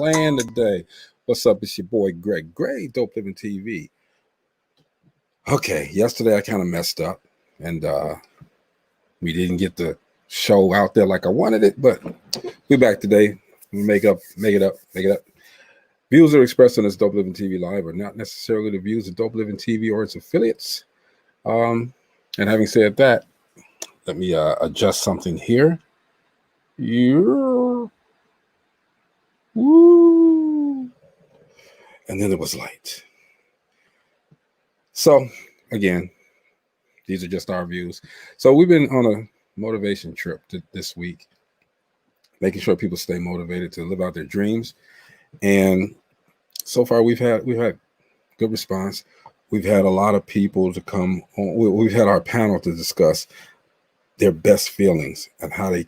playing today. What's up? It's your boy Greg Gray, DopelivenTV. Okay, yesterday I kind of messed up, and we didn't get the show out there like I wanted it, but we're back today. We make it up. Views are expressed on this DopelivenTV Live are not necessarily the views of DopelivenTV or its affiliates. And having said that, let me adjust something here. Woo. And then it was light. So again, these are just our views. So we've been on a motivation trip this week, making sure people stay motivated to live out their dreams. And so far we've had good response. We've had a lot of people to come on. We've had our panel to discuss their best feelings and how they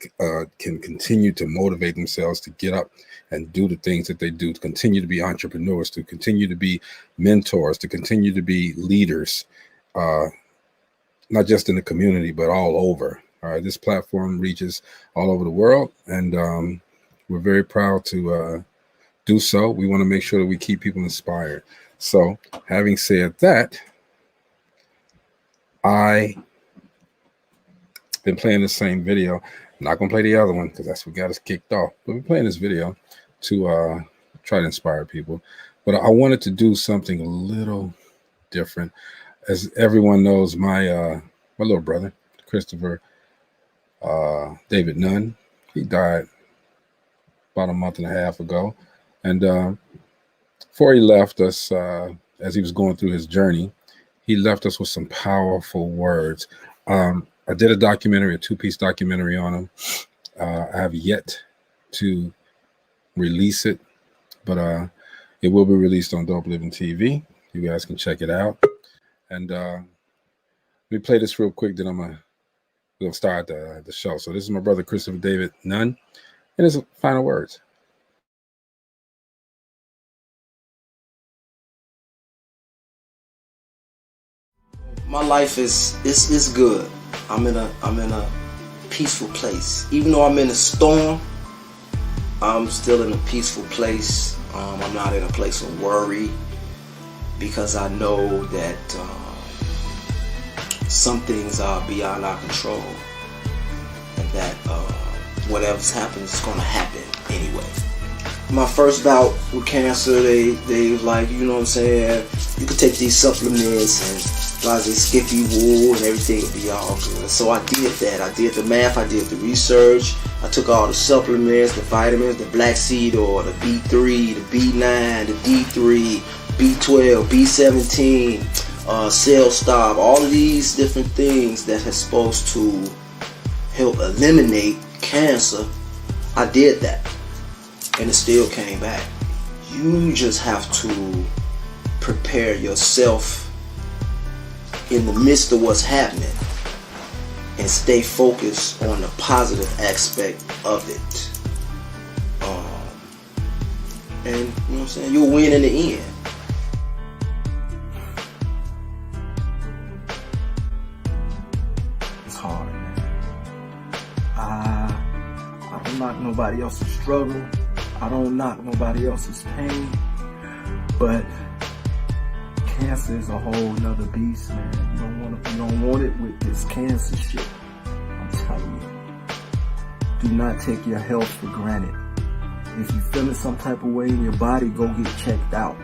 can continue to motivate themselves to get up and do the things that they do, to continue to be entrepreneurs, to continue to be mentors, to continue to be leaders, not just in the community, but all over. All right, this platform reaches all over the world, and we're very proud to do so. We want to make sure that we keep people inspired. So having said that, I been playing the same video. I'm not gonna play the other one because that's what got us kicked off. But we're playing this video to try to inspire people. But I wanted to do something a little different. As everyone knows, my little brother, Christopher David Nunn, he died about a month and a half ago. And before he left us, as he was going through his journey, he left us with some powerful words. I did a documentary, a 2-piece documentary on him. I have yet to release it, but it will be released on DopelivenTV. You guys can check it out. And let me play this real quick, then we'll start the show. So this is my brother, Christopher David Nunn, and his final words. My life is good. I'm in a peaceful place. Even though I'm in a storm, I'm still in a peaceful place. I'm not in a place of worry because I know that some things are beyond our control, and that whatever's happening is going to happen anyway. My first bout with cancer, they like, you know what I'm saying, you could take these supplements and Skippy wool and everything will be all good. So I did that. I did the math, I did the research, I took all the supplements, the vitamins, the black seed oil, the B3, the B9, the D3, B12, B17, cell stop, all of these different things that are supposed to help eliminate cancer. I did that, and it still came back. You just have to prepare yourself in the midst of what's happening and stay focused on the positive aspect of it. And you know what I'm saying, you'll win in the end. It's hard, man. I don't knock nobody else's struggle. I don't knock nobody else's pain. But cancer is a whole nother beast, man. You don't want it with this cancer shit. I'm telling you. Do not take your health for granted. If you're feeling some type of way in your body, go get checked out.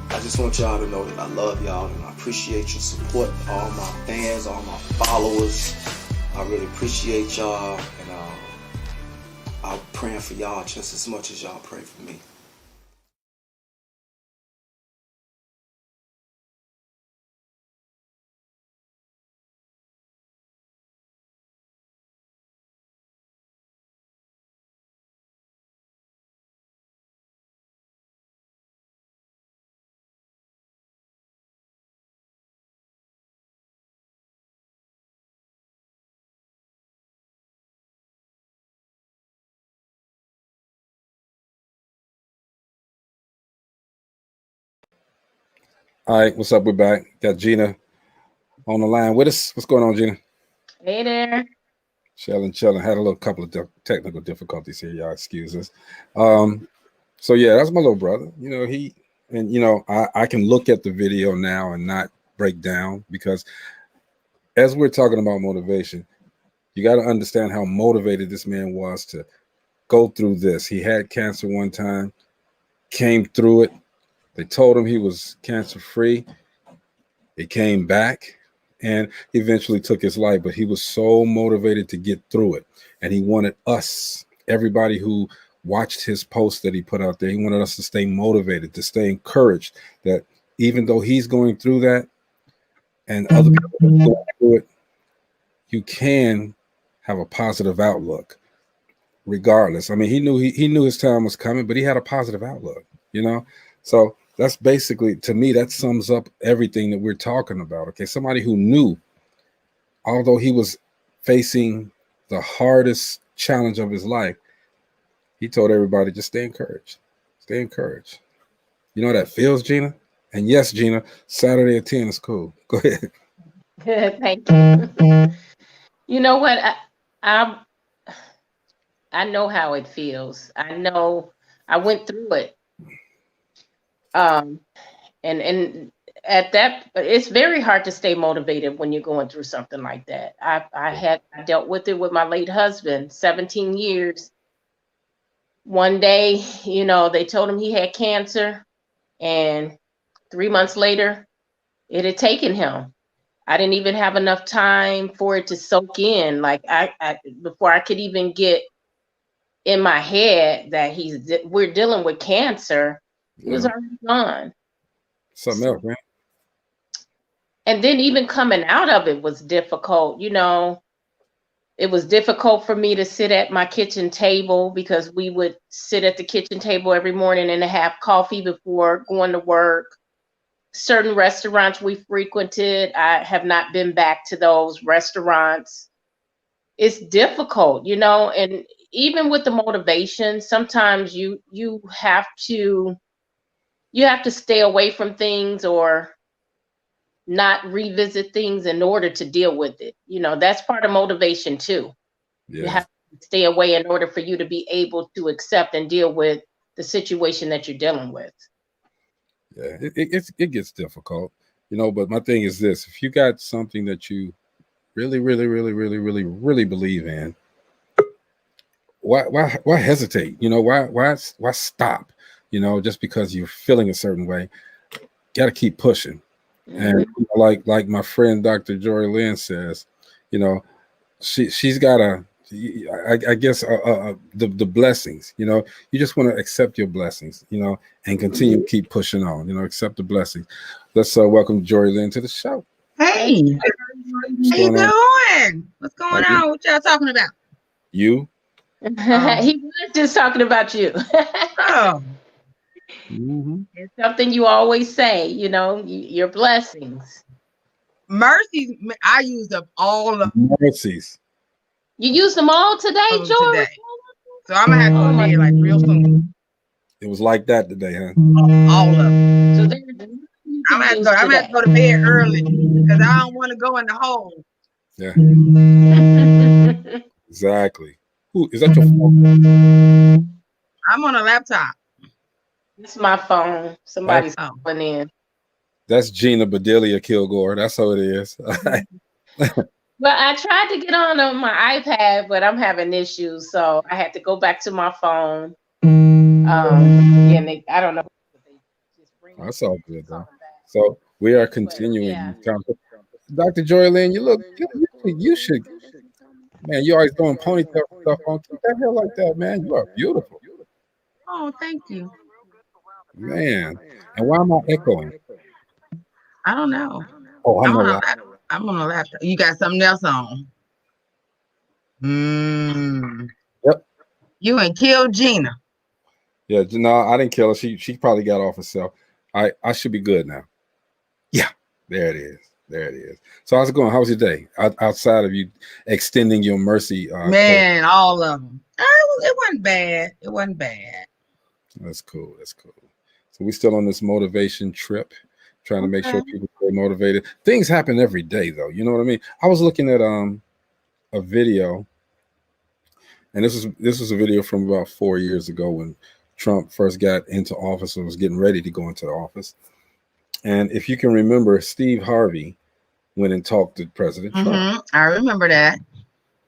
I just want y'all to know that I love y'all and I appreciate your support, all my fans, all my followers. I really appreciate y'all, and I'm praying for y'all just as much as y'all pray for me. All right, what's up? We're back. Got Gina on the line with us. What's going on, Gina? Hey there. Chilling. Had a couple of technical difficulties here. Y'all excuse us. So yeah, that's my little brother. You know, I can look at the video now and not break down, because as we're talking about motivation, you got to understand how motivated this man was to go through this. He had cancer one time, came through it. They told him he was cancer free. He came back and eventually took his life, but he was so motivated to get through it. And he wanted us, everybody who watched his post that he put out there, he wanted us to stay motivated, to stay encouraged, that even though he's going through that and other people are going through it, you can have a positive outlook regardless. I mean, he knew his time was coming, but he had a positive outlook, you know? So that's basically, to me, that sums up everything that we're talking about. Okay. Somebody who knew, although he was facing the hardest challenge of his life, he told everybody, just stay encouraged. Stay encouraged. You know how that feels, Gina? And yes, Gina, Saturday at 10 is cool. Go ahead. Thank you. You know what? I know how it feels. I know I went through it. And at that, it's very hard to stay motivated when you're going through something like that. I dealt with it with my late husband, 17 years. One day, they told him he had cancer, and 3 months later, it had taken him. I didn't even have enough time for it to soak in. Like before I could even get in my head that we're dealing with cancer, he was already gone. Something else, man. And then even coming out of it was difficult. It was difficult for me to sit at my kitchen table, because we would sit at the kitchen table every morning and have coffee before going to work. Certain restaurants we frequented, I have not been back to those restaurants. It's difficult, and even with the motivation, sometimes you have to stay away from things or not revisit things in order to deal with it. That's part of motivation too. Yeah. You have to stay away in order for you to be able to accept and deal with the situation that you're dealing with. Yeah, it gets difficult, but my thing is this: if you got something that you really, really, really, really, really, really believe in, why hesitate? Why stop? Just because you're feeling a certain way, got to keep pushing. And like my friend Dr. Joy Lynn says, she's got I guess the blessings. You just want to accept your blessings, and continue to keep pushing on. Accept the blessings. Let's welcome Joy Lynn to the show. Hey, how you doing? What's going on? What y'all talking about? You? He was just talking about you. Oh. Mm-hmm. It's something you always say, your blessings. Mercies, I used up all of mercies. You used them all today, George? So I'm gonna have to go to bed like real soon. It was like that today, huh? All of them. So I'm gonna have to go to bed early because I don't want to go in the hole. Yeah. Exactly. Who is that? Your phone? I'm on a laptop. It's my phone. Somebody's calling in. That's Gina Bedelia Kilgore. That's how it is. Well, I tried to get on my iPad, but I'm having issues, so I had to go back to my phone. I don't know. That's all good, though. So we are continuing. Yeah. Dr. Joy Lynn, you should. Man, you always doing ponytail stuff on. Keep that hair like that, man. You are beautiful. Oh, thank you. Man, and why am I echoing? I don't know. Oh, I'm on a laptop. You got something else on? Yep. You ain't killed Gina. Yeah, no, I didn't kill her. She probably got off herself. I should be good now. Yeah, there it is. There it is. So how's it going? How was your day? Outside of you extending your mercy. Man, code. All of them. It wasn't bad. It wasn't bad. That's cool. That's cool. So we're still on this motivation trip, trying to make sure people stay motivated. Things happen every day, though. You know what I mean? I was looking at a video, and this was a video from about 4 years ago when Trump first got into office or was getting ready to go into the office. And if you can remember, Steve Harvey went and talked to President Trump. I remember that.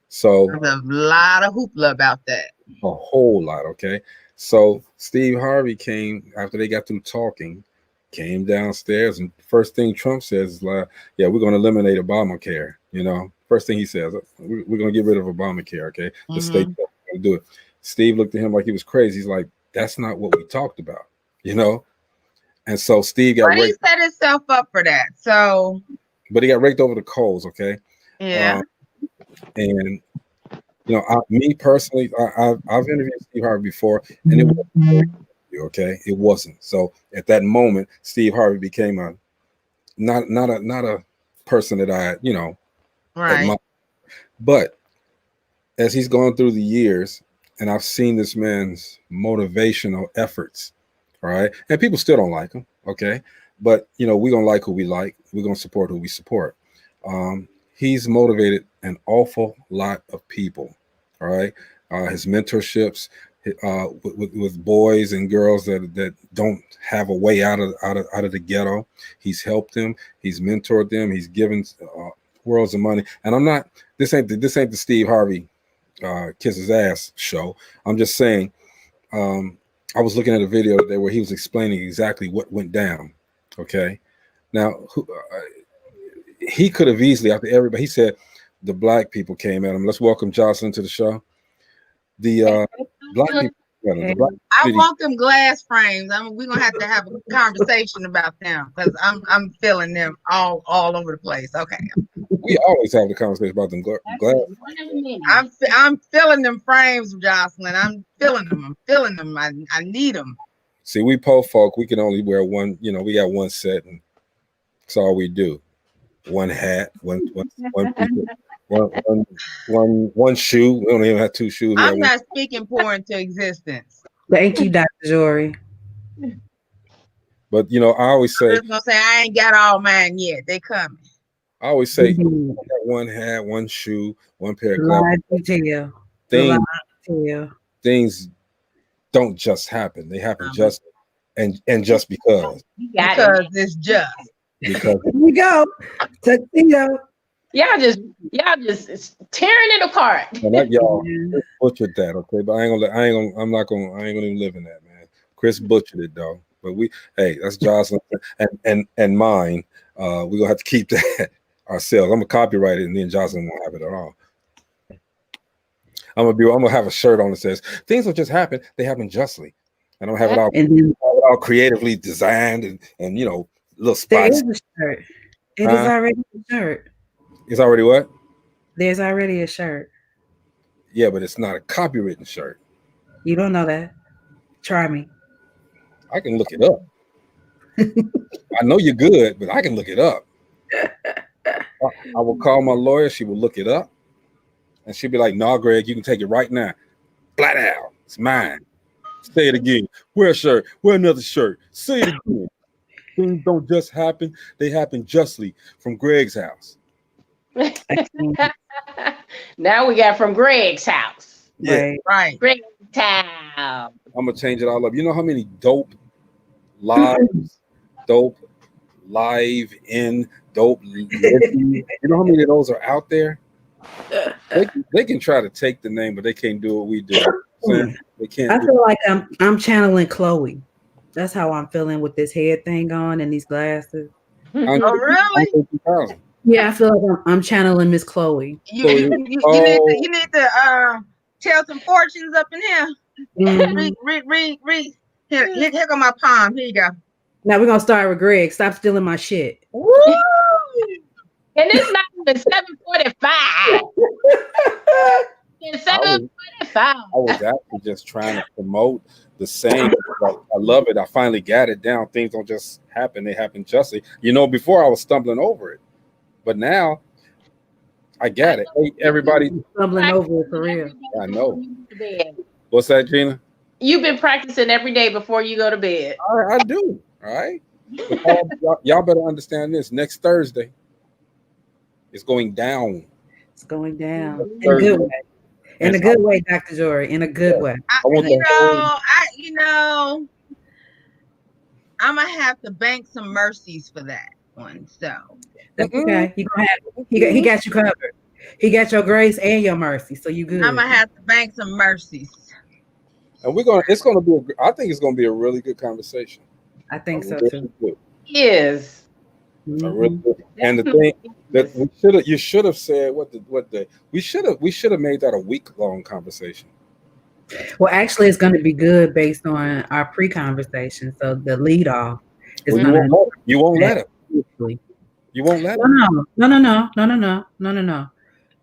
So there's a lot of hoopla about that. A whole lot, okay? So Steve Harvey came after they got through talking, came downstairs, and first thing Trump says is like, yeah, we're going to eliminate Obamacare. You know, first thing he says, we're going to get rid of Obamacare, okay? The state going to do it. Steve looked at him like he was crazy. He's like, that's not what we talked about, you know? And so Steve got he set himself up for that. So, but he got raked over the coals, okay? Yeah. And you know, me personally, I've interviewed Steve Harvey before, and it wasn't okay. It wasn't. So at that moment, Steve Harvey became a not a person that I admire. But as he's gone through the years, and I've seen this man's motivational efforts, all right, and people still don't like him, okay, but you know, we're gonna like who we like. We're gonna support who we support. He's motivated an awful lot of people. All right, his mentorships with boys and girls that don't have a way out of the ghetto. He's helped them. He's mentored them. He's given worlds of money. And I'm not. This ain't the Steve Harvey kiss his ass show. I'm just saying. I was looking at a video there where he was explaining exactly what went down. Okay, now he could have easily, after everybody, he said the black people came at him. Let's welcome Jocelyn to the show. The black people. I want them glass frames. We're gonna have a conversation about them because I'm feeling them all over the place. Okay. We always have the conversation about them glass. I'm feeling them frames, Jocelyn. I'm feeling them. I need them. See, we po folk, we can only wear one. You know, we got one set, and that's all we do. One hat, one shoe. We don't even have two shoes. I'm not speaking pour into existence. Thank you, Dr. Jory. But you know, I always say, I ain't got all mine yet. They coming. I always say, one hat, one shoe, one pair of gloves. Things don't just happen. They happen just and just because. Because it's just. Because here we go. Tuxedo. Y'all just tearing it apart. And y'all butchered that, okay? But I ain't gonna even live in that, man. Chris butchered it though. But that's Jocelyn and mine. We're gonna have to keep that ourselves. I'm gonna copyright it, and then Jocelyn won't have it at all. I'm gonna have a shirt on that says things don't just happen; they happen justly. And I'm gonna have it all creatively designed and you know, little spots. There is a shirt. It is already a shirt. It's already what? There's already a shirt. Yeah, but it's not a copywritten shirt. You don't know that. Try me. I can look it up. I know you're good, but I can look it up. I will call my lawyer. She will look it up. And she'll be like, "No, Greg, you can take it right now. Flat out. It's mine. Say it again. Wear a shirt. Wear another shirt. Say it again. Things don't just happen. They happen justly from Greg's house." Now we got from Greg's house. Yeah. Right. Greg's town. I'm going to change it all up. You know how many dope live in, you know how many of those are out there? They can try to take the name, but they can't do what we do. They can't. I feel like I'm channeling Chloe. That's how I'm feeling with this head thing on and these glasses. Oh, really? Yeah, I feel like I'm channeling Miss Chloe. You need to tell some fortunes up in here. Mm-hmm. Read. Here go my palm. Here you go. Now we're gonna start with Greg. Stop stealing my shit. Woo! And it's not even 7:45. It's 7:45. I was actually just trying to promote the saying. I love it. I finally got it down. Things don't just happen; they happen justly. You know, before I was stumbling over it, but now I got it. Hey, everybody, stumbling over it for real. I know. What's that, Gina? You've been practicing every day before you go to bed. I do. All right. Y'all better understand this. Next Thursday, it's going down. It's going down in a good way. In a good way, Dr. Jory. In a good way. I'm gonna have to bank some mercies for that one. So that's okay. He got you covered. He got your grace and your mercy, so you good. I'm gonna have to bank some mercies. And I think it's gonna be a really good conversation. I think so too. Yes. And the thing that you should have said we should have made that a week-long conversation. Well, actually, it's going to be good based on our pre-conversation. So the lead off is you won't let it. You won't let it. No.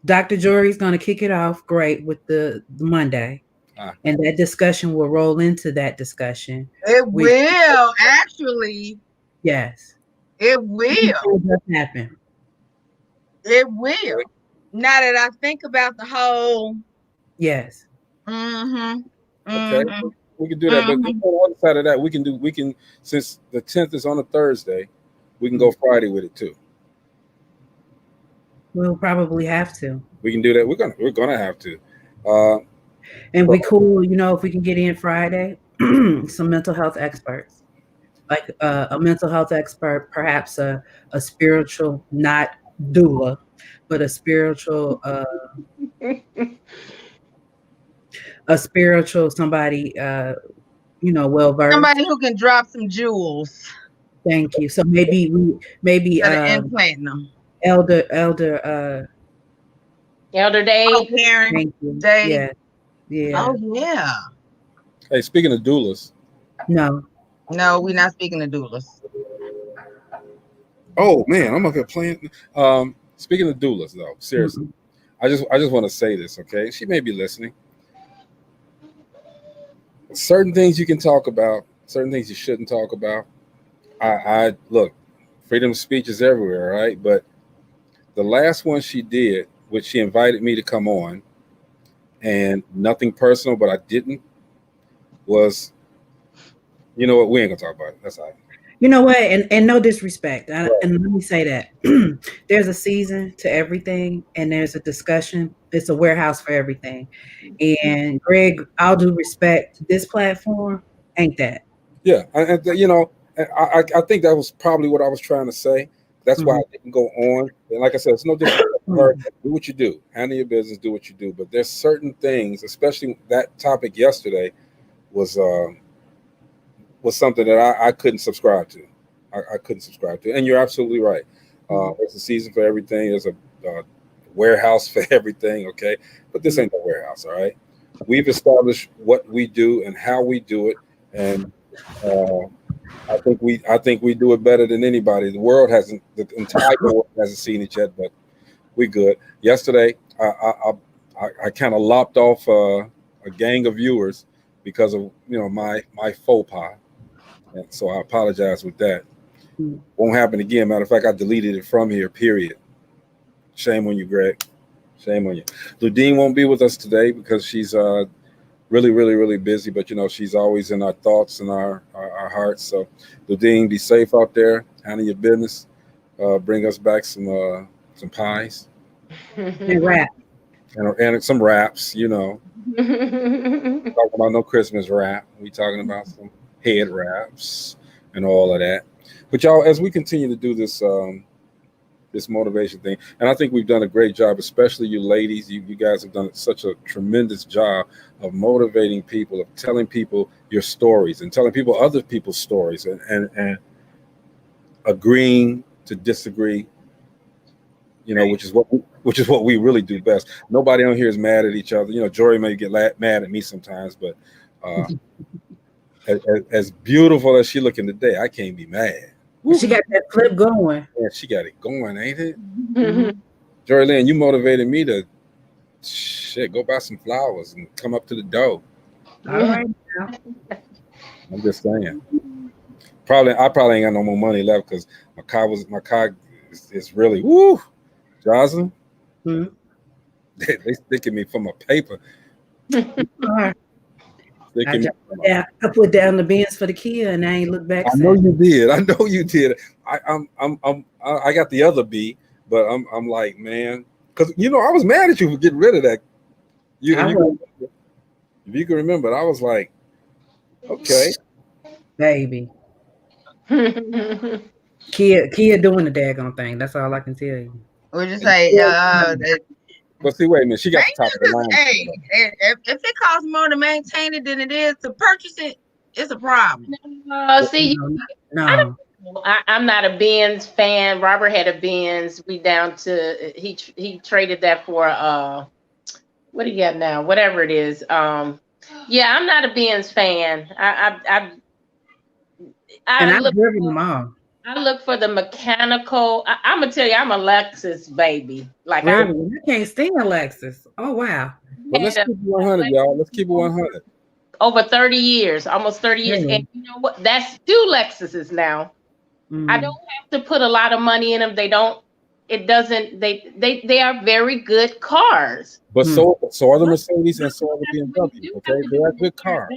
Dr. Jory's going to kick it off great with the Monday. And that discussion will roll into that discussion. It will actually. Yes. It will. Happen. It will. Now that I think about the whole. Yes. Okay. We can do that. But on the other side of that, we can since the 10th is on a Thursday, we can go Friday with it too. We'll probably have to. We can do that. We're gonna have to. And we cool, if we can get in Friday, some mental health experts. Like a mental health expert, perhaps a spiritual, not doula, but a spiritual somebody well versed. Somebody who can drop some jewels. Thank you. So maybe implanting them. Elder Dave. Thank you. Dave. Yeah. Oh yeah. Hey, speaking of doulas. No, we're not speaking of doulas. Oh man, I'm up here playing. Speaking of doulas, though, seriously, I just want to say this, okay? She may be listening. Certain things you can talk about, certain things you shouldn't talk about. I look, freedom of speech is everywhere, right? But the last one she did, which she invited me to come on, and nothing personal, but I didn't, was, you know what, we ain't gonna talk about it. That's all right. You know what? And no disrespect. And let me say that there's a season to everything, and there's a discussion. It's a warehouse for everything. And Greg, all due respect, this platform ain't that. Yeah, I think that was probably what I was trying to say. That's why I didn't go on. And like I said, it's no different. Do what you do. Handle your business. Do what you do. But there's certain things, especially that topic yesterday, was something that I couldn't subscribe to. I couldn't subscribe to. And you're absolutely right. There's a season for everything. There's a warehouse for everything, okay? But this ain't the warehouse, all right? We've established what we do and how we do it, and I think we do it better than anybody. The entire world hasn't seen it yet, but we good. Yesterday, I kind of lopped off a gang of viewers because of my faux pas. And so I apologize with that. Won't happen again. Matter of fact, I deleted it from here, period. Shame on you, Greg. Shame on you. Ludine won't be with us today because she's really, really, really busy, but she's always in our thoughts and our hearts. So Ludine, be safe out there. Handle your business. Bring us back some pies. And rap. And some raps, talking about no Christmas rap. We talking about some head wraps and all of that. But y'all, as we continue to do this this motivation thing, and I think we've done a great job, especially you ladies, you guys have done such a tremendous job of motivating people, of telling people your stories and telling people other people's stories and agreeing to disagree, which is what we really do best. Nobody on here is mad at each other. Jory may get mad at me sometimes, but as beautiful as she looking today, I can't be mad. She got that flip going. Yeah, she got it going, ain't it? Jory Lynn, you motivated me to go buy some flowers and come up to the door. All right. I'm just saying. I probably ain't got no more money left because my car is really woo. Jocelyn, they sticking me for my paper. I put down the bins for the Kia and I ain't look back. I know you did. I got the other B, but I'm like, man, because I was mad at you for getting rid of that. If you can remember, I was like, Okay. Baby. Kia doing the daggone thing. That's all I can tell you. Would you say? But see, wait a minute. She got the top of the Maintenance line. is, hey, if it costs more to maintain it than it is to purchase it, it's a problem. See, No. I'm not a Benz fan. Robert had a Benz. We down to he traded that for what do you got now? Whatever it is. Yeah, I'm not a Benz fan. And I've look driven them all. I look for the mechanical. I'm gonna tell you, I'm a Lexus baby. Like Really? I can't stand Lexus. Oh wow. But let's keep it 100, y'all. Let's keep it 100. Over 30 years, almost 30 years. Really? And you know what? That's 2 Lexuses now. I don't have to put a lot of money in them. They are very good cars. But so are the Mercedes and so are the BMW. Okay, they are good cars.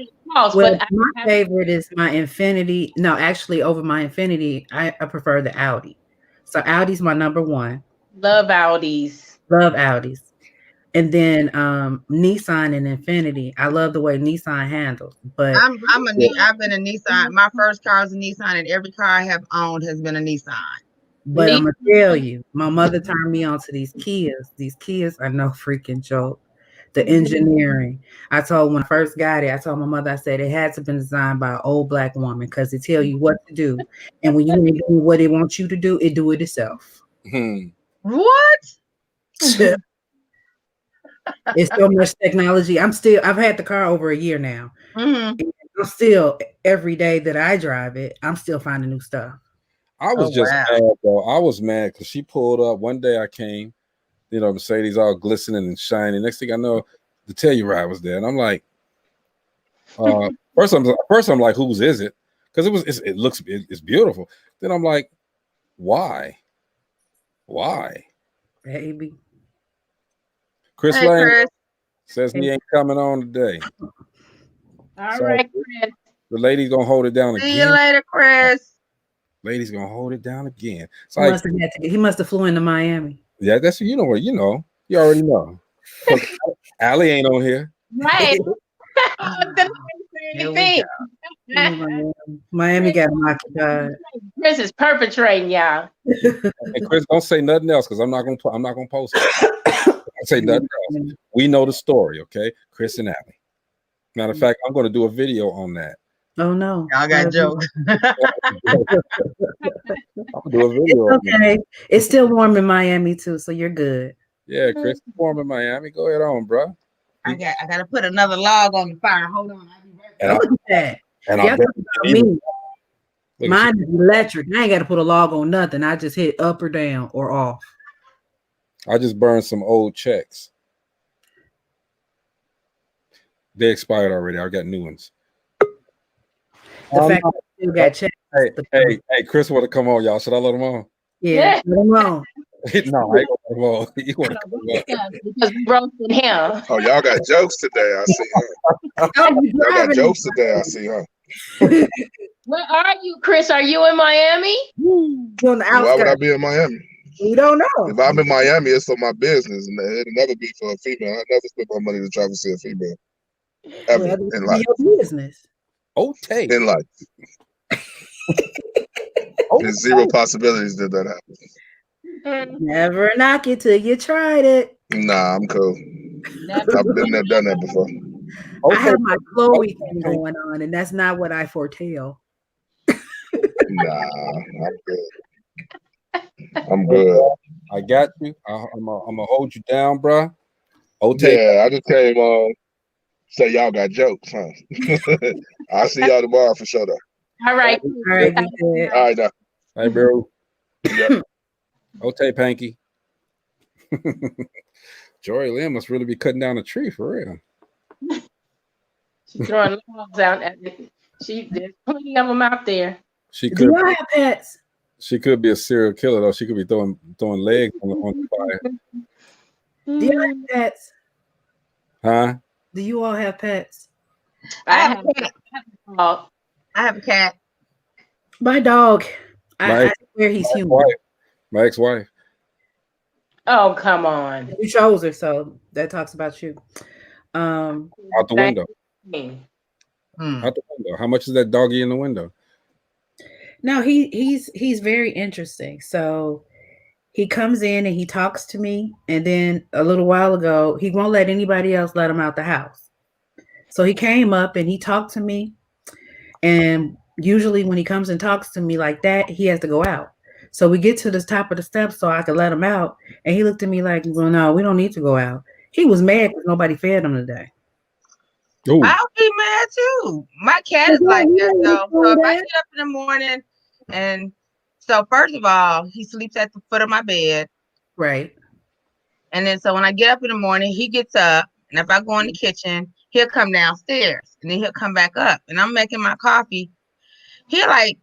Well, my favorite is my Infinity. No, actually, over my Infinity, I prefer the Audi. So Audi's my number one. Love Audis. Love Audis. And then Nissan and Infinity. I love the way Nissan handles. But I've been a Nissan. My first car was a Nissan, and every car I have owned has been a Nissan. But I'm gonna tell you, my mother turned me on to these Kias. These Kias are no freaking joke. The engineering. I told when I first got it, I told my mother, I said it had to been designed by an old Black woman because it tell you what to do. And when you do what it wants you to do, it do it itself. What? It's so much technology. I've had the car over a year now. I'm still, every day that I drive it, I'm still finding new stuff. I was mad, though. I was mad because she pulled up. One day I came, Mercedes all glistening and shining. Next thing I know, the Telluride was there. And I'm like, first I'm like, whose is it? Because it's beautiful. Then I'm like, why? Baby. Chris Lane says he ain't coming on today. All right, Chris. The lady's gonna hold it down again. See you later, Chris. Lady's gonna hold it down again. He must have flew into Miami. Yeah, that's you already know. Allie ain't on here. Right. Miami got him occupied. Chris is perpetrating, y'all. Hey, Chris, don't say nothing else because I'm not gonna post it. I say nothing else. We know the story, okay? Chris and Allie. Matter of fact, I'm gonna do a video on that. Oh no! I got jokes. I'm gonna do a video. It's okay. It's still warm in Miami too, so you're good. Yeah, Chris, it's warm in Miami. Go ahead on, bro. I gotta put another log on the fire. Hold on. Look at that. Me. Mine is electric. I ain't got to put a log on nothing. I just hit up or down or off. I just burned some old checks. They expired already. I got new ones. The fact that you got checks. Hey, Chris want to come on, y'all. Should I let him on? Yeah, let him on. No, I ain't gonna let him on. He want to come on. Because we roasted him. Oh, y'all got jokes today. I see. Huh? Y'all got jokes today. I see, huh? Where are you, Chris? Are you in Miami? On the outskirts. Why would I be in Miami? We don't know. If I'm in Miami, it's for my business, and it'll never be for a female. I never spend my money to travel to see a female ever in life. Your business. Okay. In life. There's zero possibilities that happens. Never knock it till you tried it. Nah, I'm cool. I've been there, done that before. I have my Chloe thing going on, and that's not what I foretell. Nah, I'm good. I'm good. I got you. I'm gonna hold you down, bro. Yeah, I just came on. Say y'all got jokes, huh? I'll see y'all tomorrow for sure, though. All right. All right, now. Hey, bro. Yep. Okay, Panky. Jory Lynn must really be cutting down a tree for real. She's throwing logs out at it. There's plenty of them out there. She could. Do y'all have pets? She could be a serial killer, though. She could be throwing legs on the fire. Do y'all have pets? Huh? Do you all have pets? I have a cat. My dog. I swear he's human. My ex-wife. Oh, come on. You chose her, so that talks about you. Out the window. Out the window. How much is that doggy in the window? No, he's very interesting. So he comes in and he talks to me, and then a little while ago, he won't let anybody else let him out the house. So he came up and he talked to me, and usually when he comes and talks to me like that, he has to go out. So we get to the top of the steps so I could let him out, and he looked at me like, "Well, no, we don't need to go out." He was mad because nobody fed him today. Ooh. I'll be mad too. My cat is like that though. So if I get up in the morning, and so first of all, he sleeps at the foot of my bed. Right. And then so when I get up in the morning, he gets up, and if I go in the kitchen, he'll come downstairs, and then he'll come back up, and I'm making my coffee. He'll like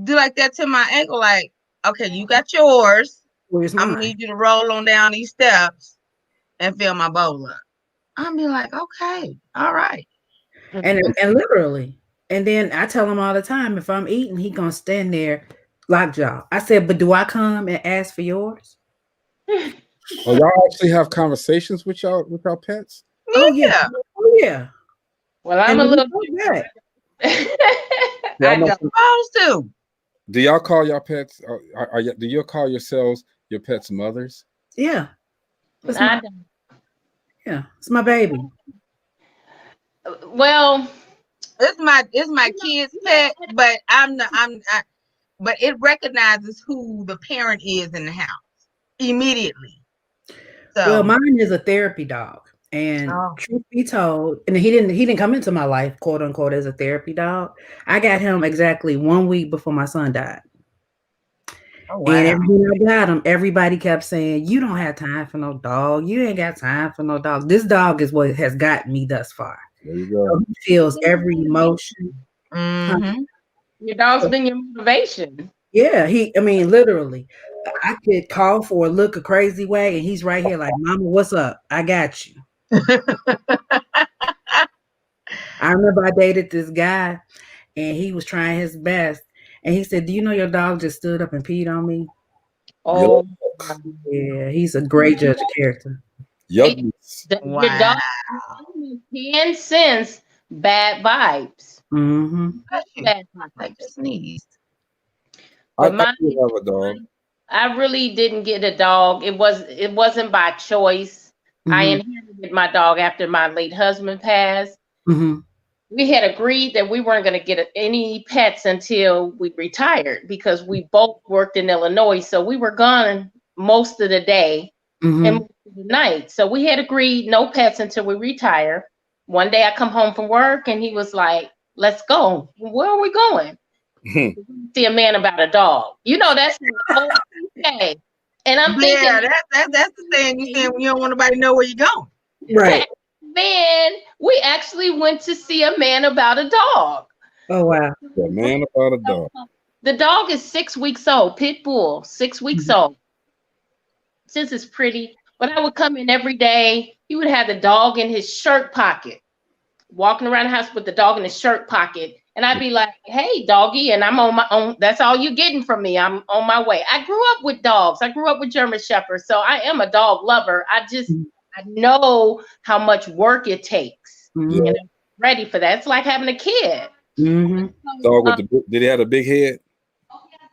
do like that to my ankle, like, okay, you got yours. Where's I'm mine? gonna need you to roll on down these steps and fill my bowl up. I'll be like, okay, all right. And literally. And then I tell him all the time, if I'm eating, he gonna stand there lockjaw. I said, but do I come and ask for yours? Oh, y'all actually have conversations with y'all pets? Oh yeah. Oh yeah. Well, I'm And a little bit. I'm supposed to. Do y'all call your pets? Do you call yourselves your pets' mothers? Yeah. Yeah, it's my baby. Well, it's my kid's pet, but but it recognizes who the parent is in the house immediately. So Well, mine is a therapy dog. And truth be told, and he didn't come into my life, quote unquote, as a therapy dog. I got him exactly 1 week before my son died. Oh, wow. And every time I got him, everybody kept saying, "You don't have time for no dog. You ain't got time for no dog." This dog is what has gotten me thus far. There you go. So he feels every emotion. Mm-hmm. Your dog's been your motivation. Yeah, literally. I could call for a look a crazy way, and he's right here like, "Mama, what's up? I got you." I remember I dated this guy, and he was trying his best, and he said, "Do you know your dog just stood up and peed on me?" Oh, yeah, he's a great judge of character. Yep. Your dog can sense bad vibes. Mm-hmm. Bad vibes. Sneeze. I have a dog. I really didn't get a dog. It wasn't by choice. Mm-hmm. I inherited my dog after my late husband passed. Mm-hmm. We had agreed that we weren't going to get any pets until we retired because we both worked in Illinois. So we were gone most of the day and most of the night. So we had agreed no pets until we retire. One day I come home from work and he was like, "Let's go." "Where are we going?" "See a man about a dog." That's okay. And I'm thinking, yeah, that's the thing you say when you don't want nobody to know where you're going. Right. Man, we actually went to see a man about a dog. Oh wow. A man about a dog. The dog is 6 weeks old, pit bull, 6 weeks old. Since it's pretty, but I would come in every day. He would have the dog in his shirt pocket, walking around the house with the dog in his shirt pocket. And I'd be like, "Hey, doggy," and I'm on my own. That's all you're getting from me. I'm on my way. I grew up with dogs. I grew up with German Shepherds. So I am a dog lover. I know how much work it takes. Mm-hmm. And I'm ready for that. It's like having a kid. Mm-hmm. Dog with did he have a big head?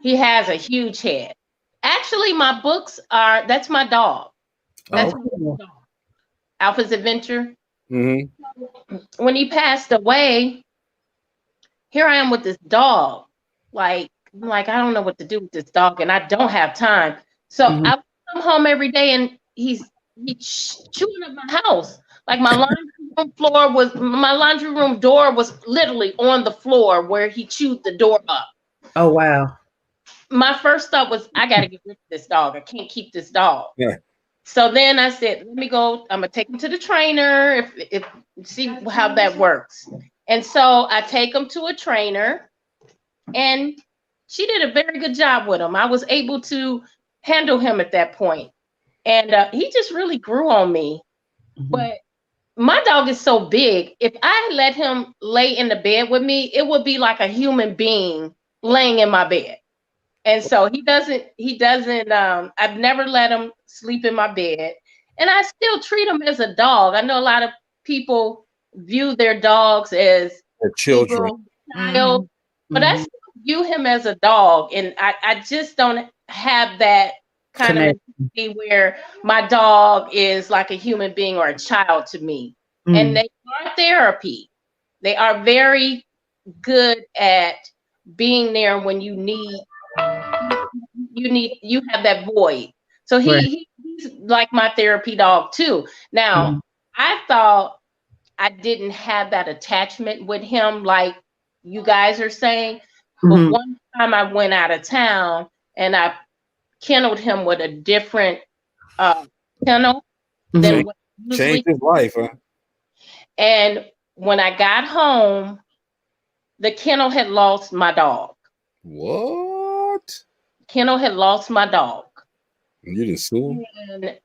He has a huge head. Actually, my books that's my dog. That's my dog. Alpha's Adventure. Mm-hmm. When he passed away, here I am with this dog. I'm like, I don't know what to do with this dog, and I don't have time. So I come home every day, and he's chewing up my house. Like my laundry room door was literally on the floor where he chewed the door up. Oh wow. My first thought was, I got to get rid of this dog. I can't keep this dog. Yeah. So then I said, let me go. I'm gonna take him to the trainer if see how that works. And so I take him to a trainer, and she did a very good job with him. I was able to handle him at that point, and he just really grew on me. But my dog is so big. If I let him lay in the bed with me, it would be like a human being laying in my bed. And so he doesn't, I've never let him sleep in my bed. And I still treat him as a dog. I know a lot of people view their dogs as Their children. People. child, but I Mhm. still view him as a dog, and I just don't have that kind of Connection. mentality where my dog is like a human being or a child to me. And Mm. they are therapy. They are very good at being there when you have that void. So Right. he's like my therapy dog too. Now, Mhm. I thought I didn't have that attachment with him like you guys are saying. But Mhm. one time I went out of town and I kenneled him with a different uh, kennel Mhm. than what I Changed usually. his life, huh? And when I got home, the kennel had lost my dog. What? Kennel had lost my dog. And you didn't sue him? And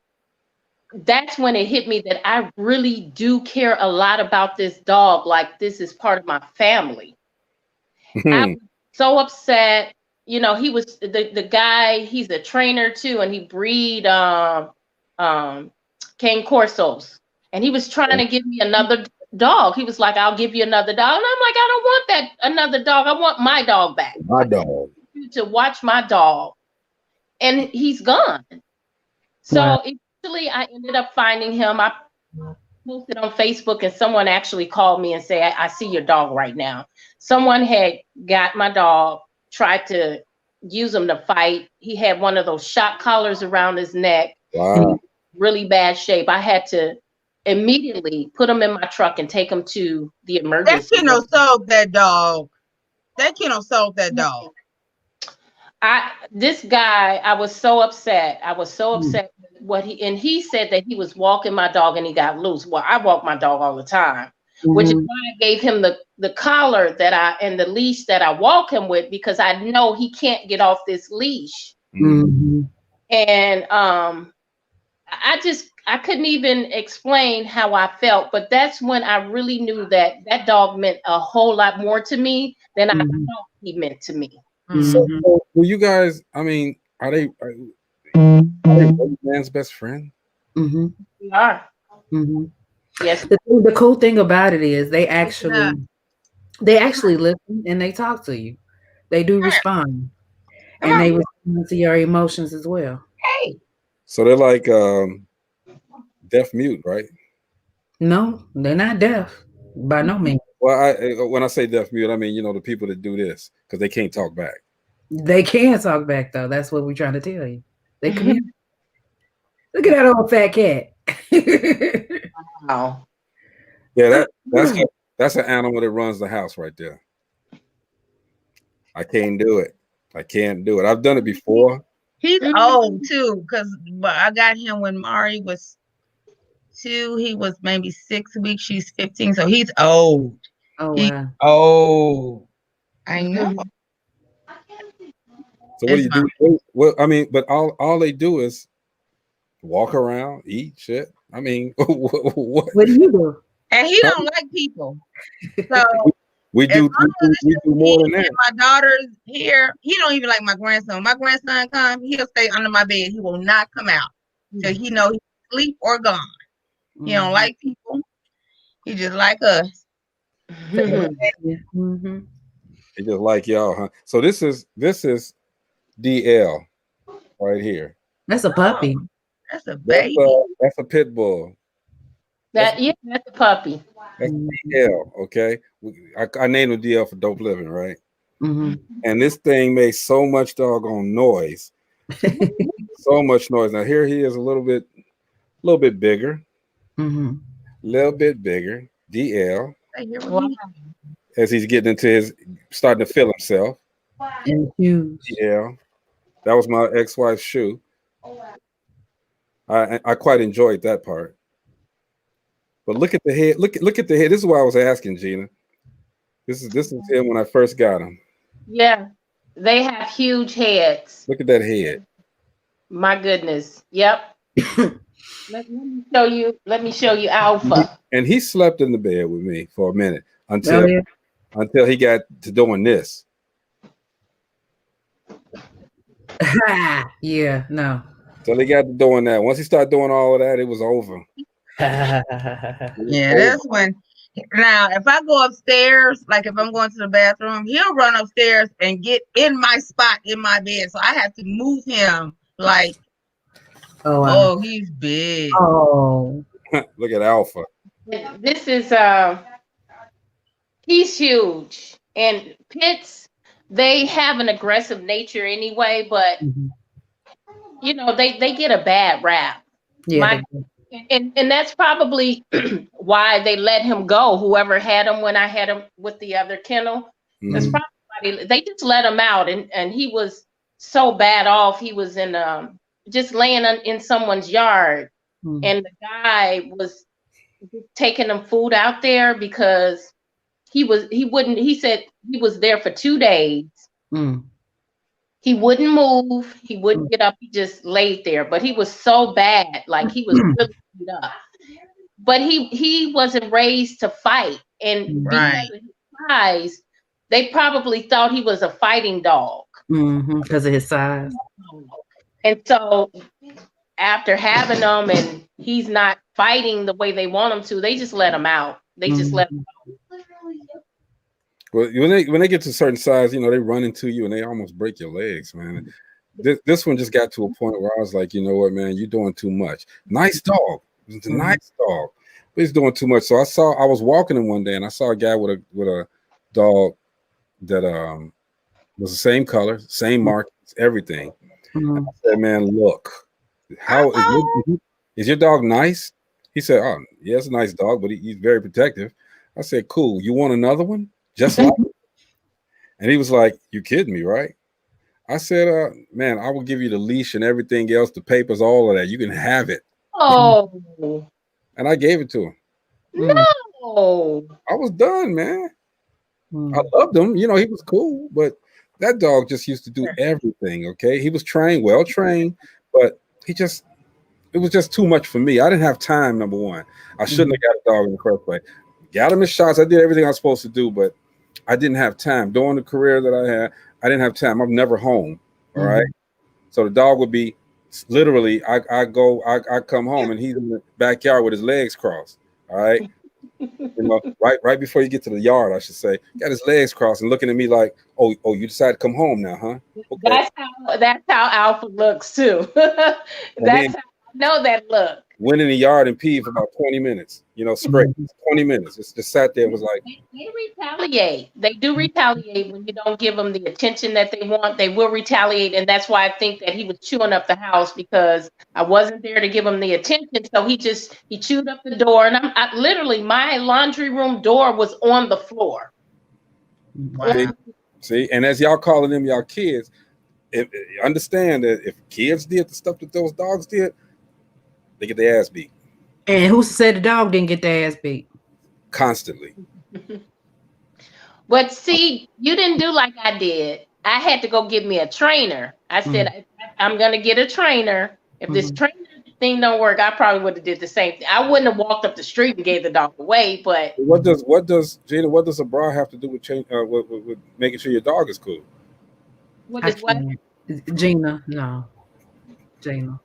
that's when it hit me that I really do care a lot about this dog. Like this is part of my family. I was so upset. You know, he was the guy, he's a trainer too, and he breed cane corsos. And he was trying to give me another dog. He was like, I'll give you another dog. And I'm like, I don't want that another dog. I want my dog back. My dog. To watch my dog. And he's gone. So Wow. eventually I ended up finding him. I posted on Facebook and someone actually called me and said, I see your dog right now. Someone had got my dog, tried to use him to fight. He had one of those shock collars around his neck. Wow. Really bad shape. I had to immediately put him in my truck and take him to the That emergency kennel room. sold that dog. That kennel sold that dog. This guy, I was so upset. I was so upset with he said that he was walking my dog and he got loose. Well, I walk my dog all the time, which is Mhm. why I gave him the collar and the leash that I walk him with, because I know he can't get off this leash. Mhm. And I couldn't even explain how I felt, but that's when I really knew that that dog meant a whole lot more to me than I Mhm. thought he meant to me. So, Mhm. will you guys, I mean, are they really man's best friend? Mhm. We are. Mhm. Yes. The cool thing about it is they Yeah. actually listen and they talk to you. They do respond, Come and on. they respond to your emotions as well. Hey. So they're like deaf mute, right? No, they're not deaf by no means. Well, when I say deaf mute, I mean, you know, the people that do this because they can't talk back. They can talk back though. That's what we're trying to tell you. They communicate. Look at that old fat cat. Wow. Yeah, that's an animal that runs the house right there. I can't do it. I can't do it. I've done it before. He's old too, because I got him when Mari was 2. He was maybe 6 weeks. She's 15, so he's old. Oh He's wow. old. I know. So what do It's you do? Well, I mean, but all they do is walk around, eat shit. I mean, what? What do you do? And he don't like people. So We as do long as it's we just do more me than and that. my daughter's here, he don't even like my grandson. My grandson come, he'll stay under my bed. He will not come out till he know he's asleep or gone. He don't like people. He just like us. Yeah. Mm-hmm. They just like y'all, huh? So this is DL right here. That's a puppy. That's a baby. That's a pit bull. That's a puppy. That's DL. Okay, I named him DL for Dope Living, right? Mm-hmm. And this thing makes so much doggone noise, so much noise. Now here he is, a little bit bigger, Mm-hmm. little bit bigger. DL, Wow. as he's getting into starting to feel himself. And huge. DL, that was my ex-wife's shoe. I quite enjoyed that part. But look at the head. Look at the head. This is why I was asking, Gina. This is him when I first got him. Yeah. They have huge heads. Look at that head. My goodness. Yep. Let me show you Alpha. And he slept in the bed with me for a minute Oh, yeah. until he got to doing this. Yeah, no. So he got to doing that. Once he started doing all of that, it was over. Yeah, that's when Now, if I go upstairs, like if I'm going to the bathroom, he'll run upstairs and get in my spot in my bed. So I have to move him. Like, oh, he's big. Oh, Look at Alpha. This is he's huge. And pits, they have an aggressive nature anyway, but you know, they get a bad rap. yeah. And that's probably why they let him go. Whoever had him when I had him with the other kennel, that's probably they just let him out, and he was so bad off. He was in just laying in someone's yard, and the guy was taking him food out there because he said he was there for 2 days. He wouldn't move. He wouldn't get up. He just laid there. But he was so bad, like he was really beat up. But he wasn't raised to fight, and because of his size, they probably thought he was a fighting dog because of his size. And so, after having him, and he's not fighting the way they want him to, they just let him out. They just let him out. Well, when they get to a certain size, you know, they run into you and they almost break your legs, man. This one just got to a point where I was like, you know what, man, you're doing too much. Nice dog. It's a nice dog, but he's doing too much. So I was walking him one day and I saw a guy with a dog that was the same color, same markings, everything. And I said, man, look, how is your dog nice? He said, oh, yeah, it's a nice dog, but he's very protective. I said, cool. You want another one? Just like it? And he was like, you kidding me, right? I said, man, I will give you the leash and everything else, the papers, all of that. You can have it. Oh. And I gave it to him. No. I was done, man. I loved him. You know, he was cool, but that dog just used to do everything, okay? He was well trained, but it was just too much for me. I didn't have time, number one. I shouldn't have got a dog in the first place. Got him his shots. I did everything I was supposed to do, but I didn't have time. During the career that I had, I didn't have time. I'm never home, all right? So the dog would be literally, I come home and he's in the backyard with his legs crossed, all right? You know, right before you get to the yard, I should say, got his legs crossed and looking at me like, oh, you decided to come home now, huh? Okay. That's how Alpha looks too. That's how I know that look. Went in the yard and peed for about 20 minutes, you know, straight. 20 minutes. Just sat there and was like. They retaliate. They do retaliate when you don't give them the attention that they want. They will retaliate. And that's why I think that he was chewing up the house, because I wasn't there to give him the attention. So he chewed up the door. And I literally, my laundry room door was on the floor. Wow. See, and as y'all calling them y'all kids, understand that if kids did the stuff that those dogs did, they get their ass beat. And who said the dog didn't get their ass beat? Constantly. But see, you didn't do like I did. I had to go get me a trainer. I said, I'm going to get a trainer. If this trainer thing don't work, I probably would have did the same thing. I wouldn't have walked up the street and gave the dog away, but. What does Gina, what does a bra have to do with making sure your dog is cool? What is what? Gina, no. Gina.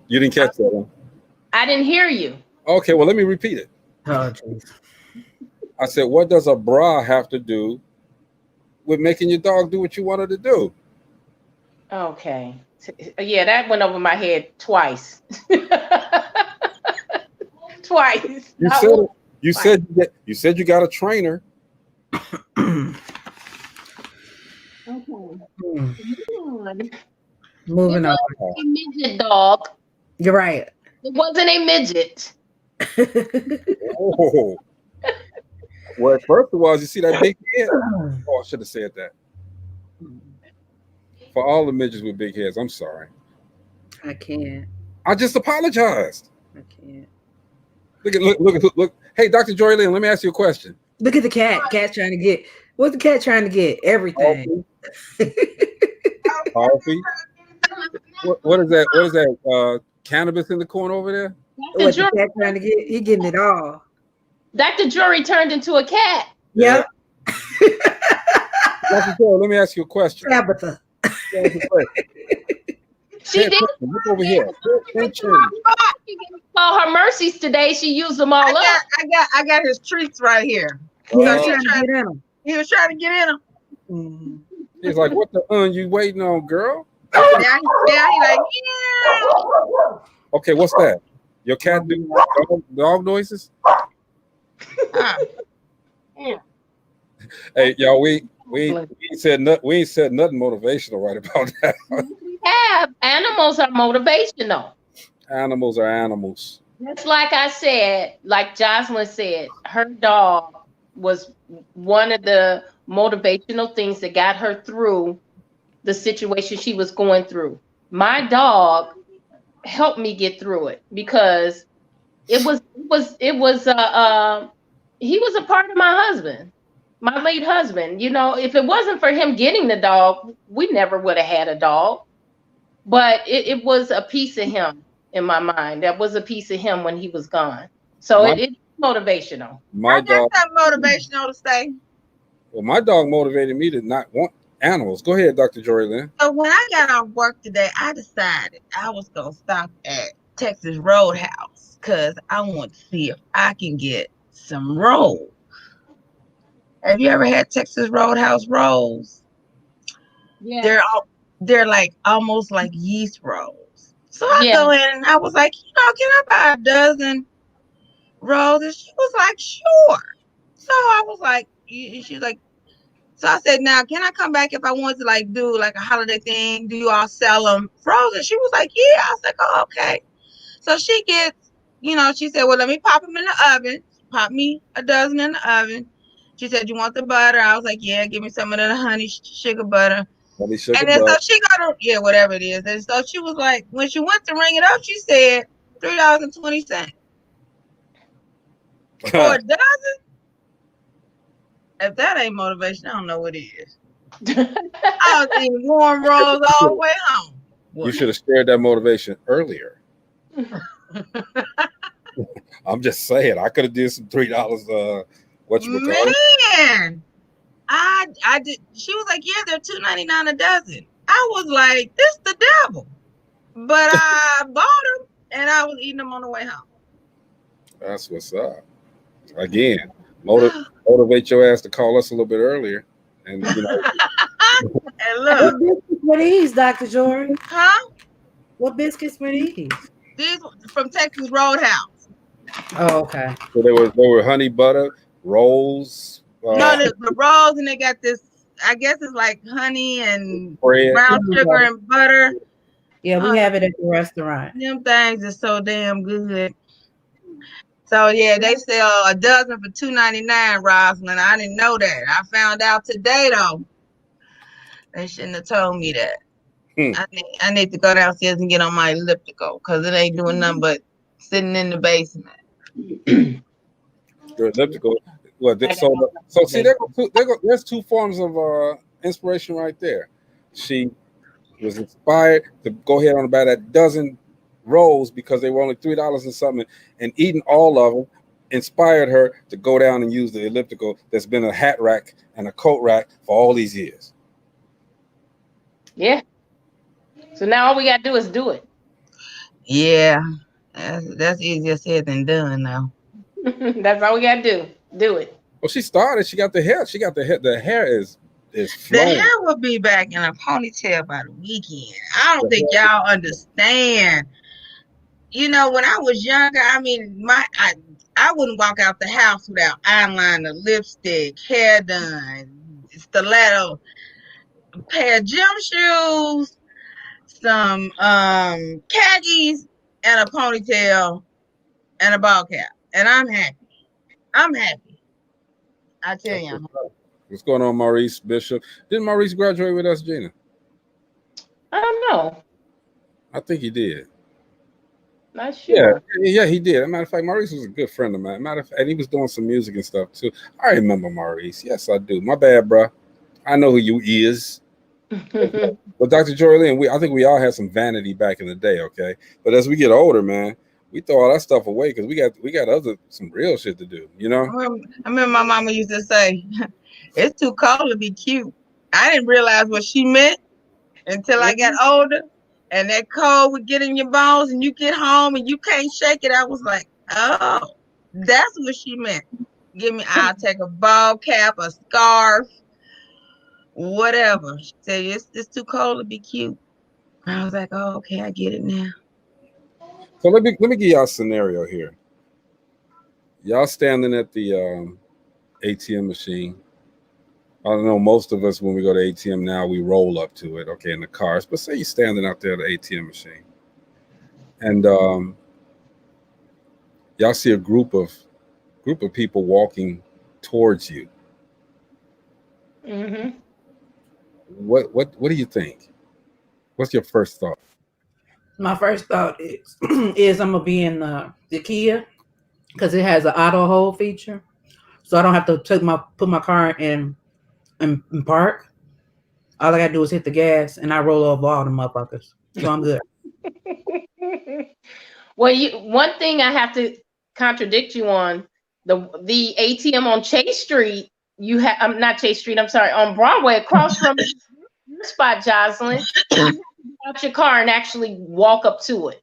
You didn't catch that one. I didn't hear you. Okay, well, let me repeat it. Oh, geez. I said, what does a bra have to do with making your dog do what you want her to do? Okay. Yeah, that went over my head twice. Twice. You said you got a trainer. Okay. Moving on. A midget dog. You're right. It wasn't a midget. Oh. Well, first of all, you see that big head? Oh, I should have said that. For all the midgets with big heads, I'm sorry. I can't. I just apologized. I can't. Look. Hey, Dr. Joy Lynn, let me ask you a question. Look at the cat. Cat's trying to get. What's the cat trying to get? Everything. Coffee. What is that? What is that? Cannabis in the corner over there? What the cat trying to get? He getting it all. Dr. Jury turned into a cat. Yeah. Dr. Joy, let me ask you a question. Tabitha. She did. Look over here. all her mercies today. She used them all up. I got his treats right here. Yeah, So he was he was trying trying to get in them. to get in them. Mhm. He's like, what the you waiting on, girl? Now he like, yeah. Okay, what's that? Your cat do dog noises? Yeah. Hey, y'all, we ain't said nothing motivational right about that. Yeah, animals are motivational. Animals are animals. Just like I said, like Jocelyn said, her dog was one of the motivational things that got her through the situation she was going through. My dog helped me get through it because he was a part of my husband, my late husband. You know, if it wasn't for him getting the dog, we never would have had a dog. But it was a piece of him in my mind. That was a piece of him when he was gone. So it's motivational. My dog. That's motivational to say. Well, my dog motivated me to not want animals. Go ahead, Dr. Jory Lynn. So when I got off work today, I decided I was gonna stop at Texas Roadhouse because I want to see if I can get some rolls. Have you ever had Texas Roadhouse rolls? Yeah. They're like almost like yeast rolls. So I go in and I was like, can I buy a dozen rolls? And she was like, sure. So I was like, she's like, so I said, now can I come back if I want to like do like a holiday thing? Do you all sell them frozen? She was like, yeah. I was like, oh, okay. So she gets, she said, well, let me pop them in the oven. Pop me a dozen in the oven. She said, you want the butter? I was like, yeah, give me some of the honey sugar butter. And then so she got whatever it is. And so she was like, when she went to ring it up, she said $3.20 for a dozen. If that ain't motivation, I don't know what is. I was eating warm rolls all the way home. You should have shared that motivation earlier. I'm just saying, I could have did some $3. Man, I did. She was like, yeah, they're $2.99 a dozen. I was like, this the devil. But I bought them and I was eating them on the way home. That's what's up. Again, motivate your ass to call us a little bit earlier. And and look, what biscuits were these, Dr. Jory? Huh? What biscuits were these? These from Texas Roadhouse. Oh, okay. So they were honey butter rolls. No, the rolls, and they got this. I guess it's like honey and bread, brown sugar and butter. Yeah, we have it at the restaurant. Them things are so damn good. So yeah, they sell a dozen for $2.99, Rosalind. I didn't know that. I found out today though. They shouldn't have told me that. I need to go downstairs and get on my elliptical because it ain't doing nothing but sitting in the basement. Your elliptical. Well, so see, there's two forms of inspiration right there. She was inspired to go ahead and buy that dozen rolls because they were only $3 and something, and eating all of them inspired her to go down and use the elliptical that's been a hat rack and a coat rack for all these years. Yeah. So now all we gotta do is do it. Yeah, that's easier said than done now. That's all we gotta do. Do it. Well, she started. She got the hair. She got the hair. The hair is flowing. The hair will be back in a ponytail by the weekend. I don't think y'all understand. When I was younger, I mean, I wouldn't walk out the house without eyeliner, lipstick, hair done, stiletto, a pair of gym shoes, some khakis, and a ponytail, and a ball cap. And I'm happy. I tell you. What's going on, Maurice Bishop? Didn't Maurice graduate with us, Gina? I don't know. I think he did. Not sure. Yeah, he did. As a matter of fact, Maurice was a good friend of mine. And he was doing some music and stuff too. I remember Maurice. Yes, I do. My bad, bro. I know who you is. But Dr. Jory Lynn, I think we all had some vanity back in the day, okay? But as we get older, man, we throw all that stuff away because we got some real shit to do, you know? I remember my mama used to say, it's too cold to be cute. I didn't realize what she meant until I got older. and that cold would get in your bones, and you get home and you can't shake it. I was like, oh, that's what she meant. I'll take a ball cap, a scarf, whatever. She said, it's too cold to be cute. I was like, oh, okay, I get it now. So let me give y'all a scenario here. Y'all standing at the ATM machine. I don't know, most of us, when we go to ATM now, we roll up to it, okay, in the cars. But say you're standing out there at the ATM machine, and y'all see a group of people walking towards you. Mm-hmm. What do you think? What's your first thought? My first thought is I'm gonna be in the Kia because it has an auto hold feature, so I don't have to put my car in and park. All I gotta do is hit the gas, and I roll over all the motherfuckers. So I'm good. Well, one thing I have to contradict you on, the ATM on Chase Street, you have, I'm not Chase Street, I'm sorry, on Broadway, across from your spot, Jocelyn, you have to get out your car and actually walk up to it.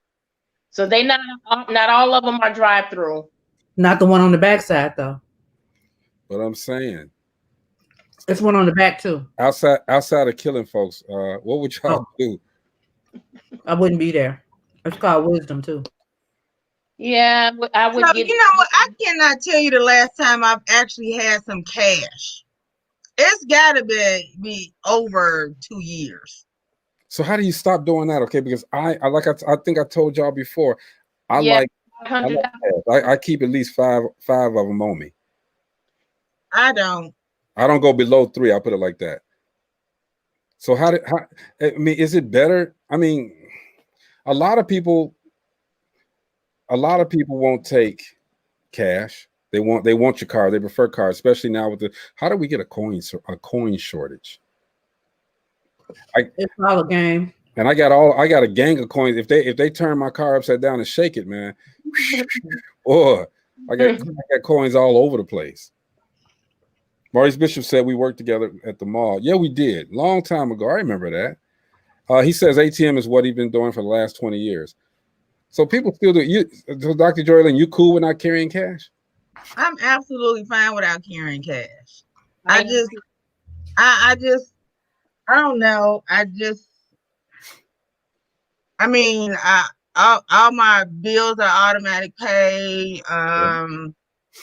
So not all of them are drive through. Not the one on the backside though. But I'm saying, it's one on the back too. Outside of killing folks, what would y'all do? I wouldn't be there. It's called wisdom too. Yeah, I would. So, you know what? I cannot tell you the last time I've actually had some cash. It's got to be over 2 years. So how do you stop doing that? Okay, because I think I told y'all before, I keep at least five of them on me. I don't go below 3. I'll put it like that. So I mean, is it better? I mean, a lot of people won't take cash. They want your card. They prefer cards, especially now with how do we get a coin shortage? It's all a game. And I got a gang of coins. If they turn my car upside down and shake it, man, or I got coins all over the place. Maurice Bishop said we worked together at the mall. Yeah, we did. Long time ago. I remember that. He says ATM is what he's been doing for the last 20 years. So people still do. So Dr. Joylyn, you cool with not carrying cash? I'm absolutely fine without carrying cash. I don't know. All my bills are automatic pay.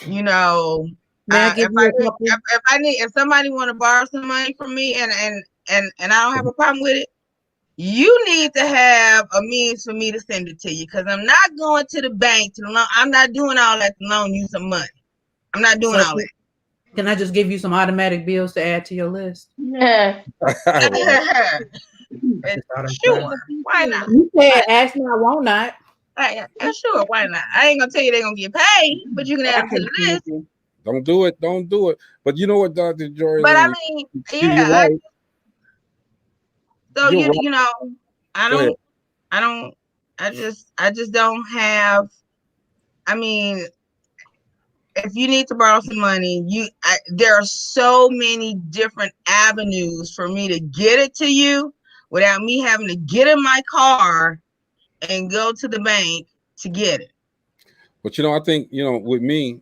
You know, if somebody want to borrow some money from me and I don't have a problem with it, you need to have a means for me to send it to you, because I'm not going to the bank to loan. I'm not doing all that to loan you some money. I'm not doing all that. Can I just give you some automatic bills to add to your list? Yeah. Sure. Why not? You said ask me, I won't not. Sure, why not? I ain't gonna tell you they're gonna get paid, but you can add them to the list. Don't do it. But you know what, Dr. Joylyn? But I mean, yeah. Right. So you know, I just don't have. I mean, if you need to borrow some money, there are so many different avenues for me to get it to you without me having to get in my car and go to the bank to get it. But you know, I think, you know, with me,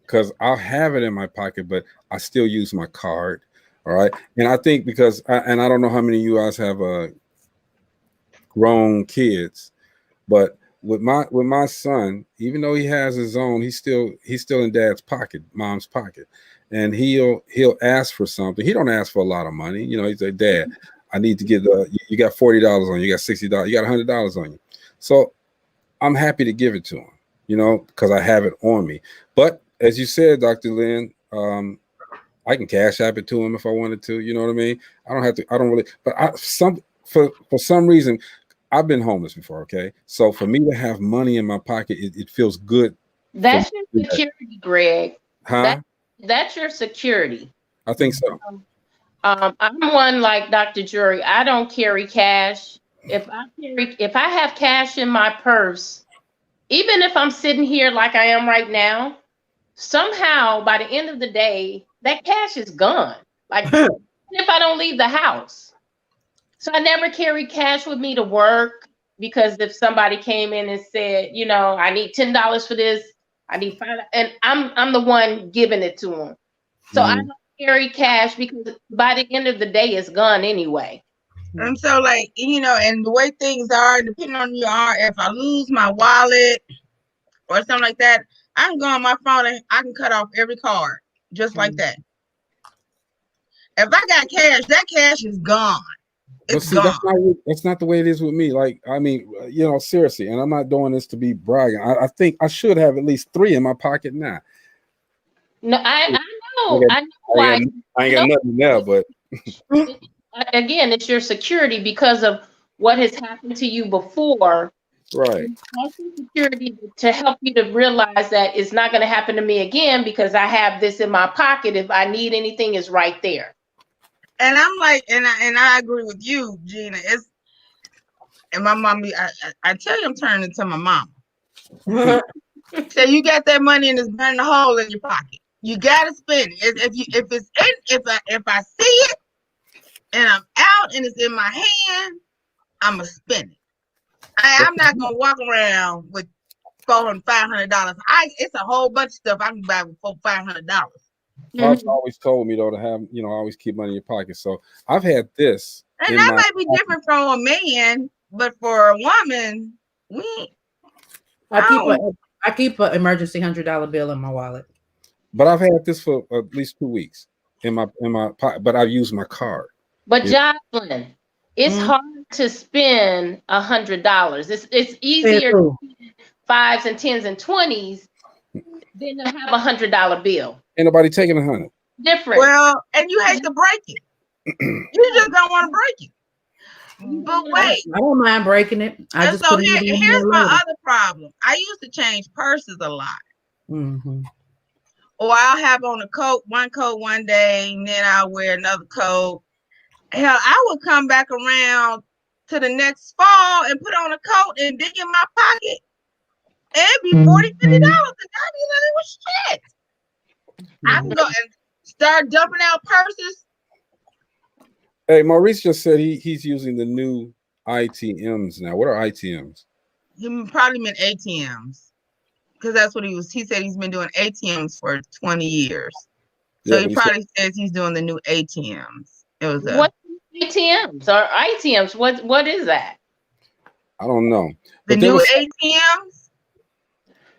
because I'll have it in my pocket, but I still use my card. All right. And I think because I don't know how many of you guys have grown kids, but with my son, even though he has his own, he's still in dad's pocket, mom's pocket. And he'll ask for something. He don't ask for a lot of money. You know, he's like, Dad, I need to get you got $40 on you, you got $60, you got $100 on you. So I'm happy to give it to him, you know, because I have it on me. But as you said, Dr. Lynn, I can cash app it to him if I wanted to. You know what I mean? I don't really. But for some reason, I've been homeless before. Okay, so for me to have money in my pocket, it feels good. That's your security, Greg. Huh? That's your security. I think so. I'm one like Dr. Jury. I don't carry cash. If I have cash in my purse, even if I'm sitting here like I am right now, somehow by the end of the day, that cash is gone. Like if I don't leave the house. So I never carry cash with me to work, because if somebody came in and said, you know, I need $10 for this, I need $5, and I'm the one giving it to them. So I don't carry cash, because by the end of the day, it's gone anyway. And so, like, you know, and the way things are, depending on who you are, if I lose my wallet or something like that, I can go on my phone and I can cut off every card just like that. If I got cash, that cash is gone. It's gone. That's not the way it is with me. Like, I mean, you know, seriously, and I'm not doing this to be bragging. I think I should have at least 3 in my pocket now. No, I know why. I ain't got nothing there, but again, it's your security because of what has happened to you before. Right. That's your security to help you to realize that it's not going to happen to me again, because I have this in my pocket. If I need anything, it's right there. And I'm like, and I agree with you, Gina. And my mom, I tell you, I'm turning into my mom. So you got that money and it's burning a hole in your pocket. You gotta spend it. If I see it and I'm out and it's in my hand, I'ma spend it. I'm not gonna walk around with $400, $500. It's a whole bunch of stuff I can buy with $500. Pops always told me though to have, you know, always keep money in your pocket. So I've had this, and that might be different from a man, but for a woman, I keep an emergency $100 bill in my wallet. But I've had this for at least 2 weeks in my pocket. But I've used my card. But Jocelyn, it's hard to spend $100. It's easier to spend 5s and 10s and 20s than to have $100 bill. Ain't nobody taking 100. Different. Well, and you hate to break it. You just don't want to break it. But wait, I don't mind breaking it. Here's my other problem. I used to change purses a lot. Or I'll have on one coat one day, and then I'll wear another coat. Hell, I would come back around to the next fall and put on a coat and dig in my pocket. It'd be $40, $50, and I'd be like, well, shit. I can go and start dumping out purses. Hey, Maurice just said he's using the new ITMs now. What are ITMs? He probably meant ATMs, because that's what he said he's been doing ATMs for 20 years. So he probably says he's doing the new ATMs. What ATMs or ITMs? What is that? I don't know. The new ATMs?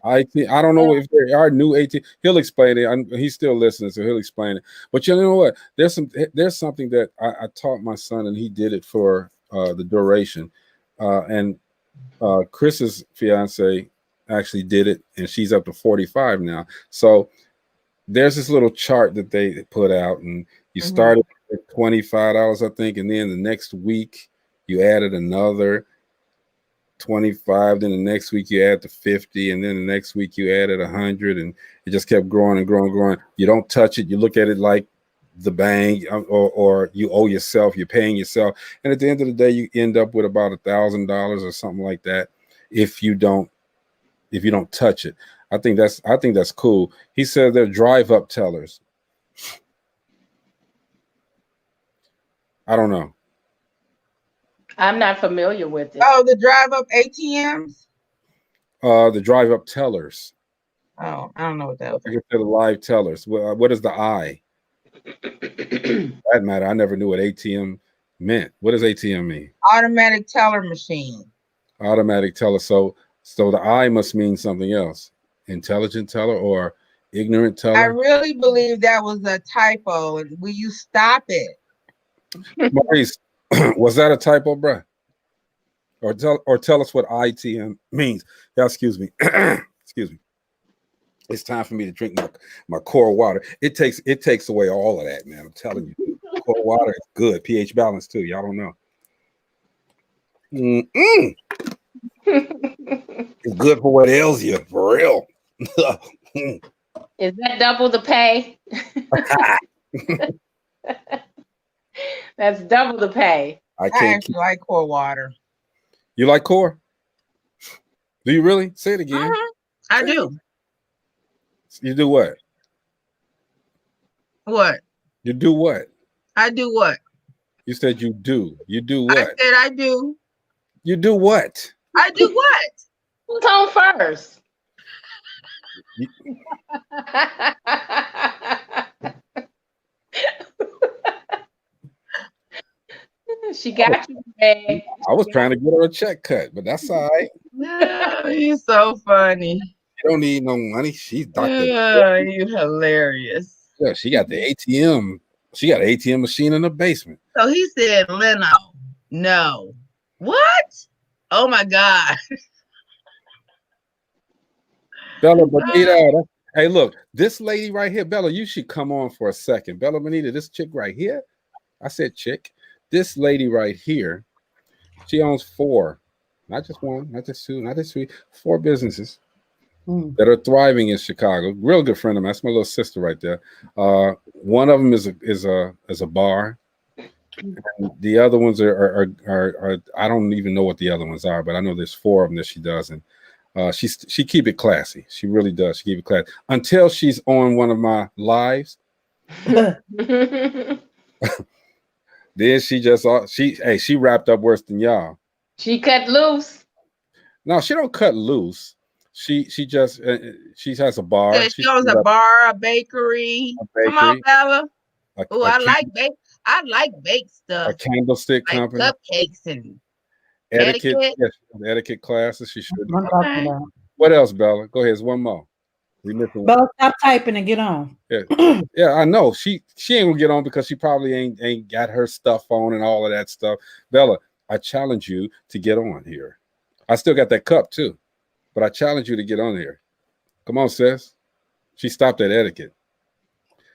I don't know if there are new ATMs. He'll explain it. He's still listening, so he'll explain it. But you know what? There's something that I taught my son, and he did it for the duration. And Chris's fiance actually did it, and she's up to 45 now. So there's this little chart that they put out, and you started at $25, I think, and then the next week you added another 25, then the next week you add to 50, and then the next week you added 100, and it just kept growing and growing and growing. You don't touch it. You look at it like the bank, or you owe yourself. You're paying yourself, and at the end of the day, you end up with about $1,000 or something like that if you don't touch it. I think that's cool. He said they're drive-up tellers. I don't know. I'm not familiar with it. Oh, the drive-up ATMs? The drive-up tellers. Oh, I don't know what that was. They're the live tellers. What is the I? That matter. I never knew what ATM meant. What does ATM mean? Automatic teller machine. Automatic teller. So the I must mean something else. Intelligent teller or ignorant teller? I really believe that was a typo. Will you stop it? Maurice, was that a typo, bruh? Or tell us what ITM means. Yeah, excuse me. Excuse me. It's time for me to drink my core water. It takes away all of that, man. I'm telling you. Core water is good. pH balance too. Y'all don't know. It's good for what ails you, for real. Is that double the pay? That's double the pay. I actually like core water. You like core? Do you really? Say it again. I do. You do what? What? You do what? I do what? You said you do. You do I what? said I do. You do what? I do what? Who's on first? You- She got you, Greg. I was trying to get her a check cut, but that's all right. No, you're so funny. You don't need no money. She's Dr. Oh, you hilarious. Yeah, she got the ATM. She got an ATM machine in the basement. So he said, Leno, no. What? Oh my God. Bella Bonita. Hey, look, this lady right here, Bella, you should come on for a second. Bella Bonita, this chick right here. I said chick. This lady right here, she owns 4, not just 1, not just 2, not just 3, 4 businesses that are thriving in Chicago. Real good friend of mine. That's my little sister right there. One of them is a bar. And the other ones are I don't even know what the other ones are, but I know there's 4 of them that she does, and she keep it classy. She really does. She keep it classy until she's on one of my lives. Then she wrapped up worse than y'all. She cut loose. No, she don't cut loose. She just she has a bar. Said she owns a bar, a bakery. Come on, Bella. Oh, I like baked stuff. A candlestick like company. Cupcakes and etiquette. Yes, etiquette classes. She should. Okay. What else, Bella? Go ahead. There's one more. We missing one. Bella, stop typing and get on. Yeah, yeah, I know. She ain't gonna get on because she probably ain't got her stuff on and all of that stuff. Bella, I challenge you to get on here. I still got that cup too, but I challenge you to get on here. Come on, sis. She stopped at etiquette.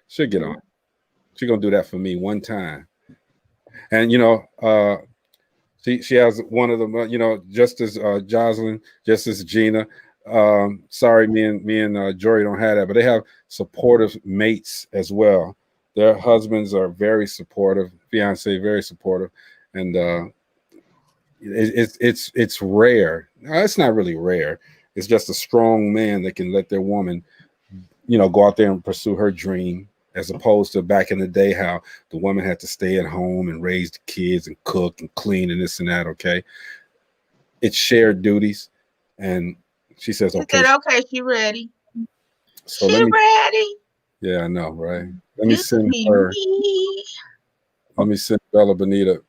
She'll get on. She's gonna do that for me one time. And she has one of them, just as Jocelyn, just as Gina. Sorry, me and Jory don't have that, but they have supportive mates as well. Their husbands are very supportive, fiance very supportive, and it's rare. No, it's not really rare. It's just a strong man that can let their woman, go out there and pursue her dream, as opposed to back in the day how the woman had to stay at home and raise the kids and cook and clean and this and that. Okay, it's shared duties, and she says, "Okay." She said, "Okay, she ready." So she ready. Yeah, I know, right? Let me send her. Let me send Bella Bonita.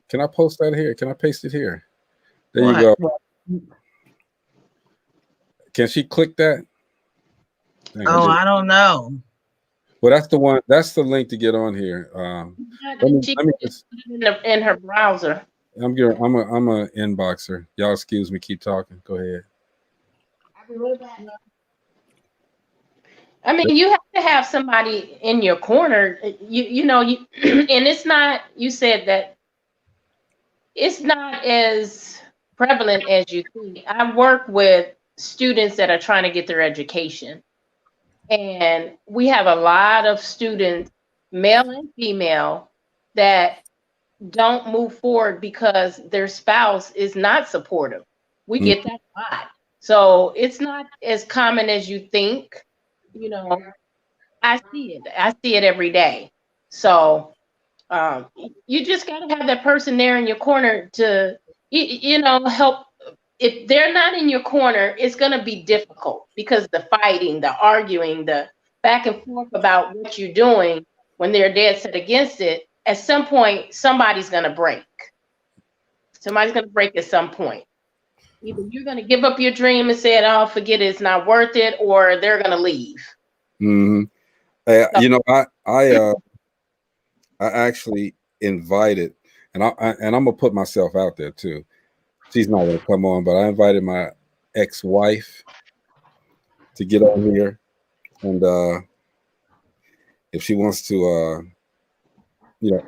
Can I post that here? Can I paste it here? There you go. Can she click that? I don't know. Well, that's the one. That's the link to get on here. Let me just in her browser. I'm a inboxer. Y'all excuse me. Keep talking. Go ahead. I mean, you have to have somebody in your corner. You and it's not. You said that it's not as prevalent as you think. I work with students that are trying to get their education. And we have a lot of students, male and female, that don't move forward because their spouse is not supportive. We get that a lot. So it's not as common as you think. I see it. I see it every day. So you just got to have that person there in your corner to, help. If they're not in your corner, it's going to be difficult because the fighting, the arguing, the back and forth about what you're doing when they're dead set against it, at some point, somebody's going to break. Somebody's going to break at some point. Either you're going to give up your dream and say, "Oh, forget it, it's not worth it," or they're going to leave. Mm-hmm. I actually invited, and I'm gonna put myself out there too. She's not going to come on, but I invited my ex-wife to get on here. And if she wants to,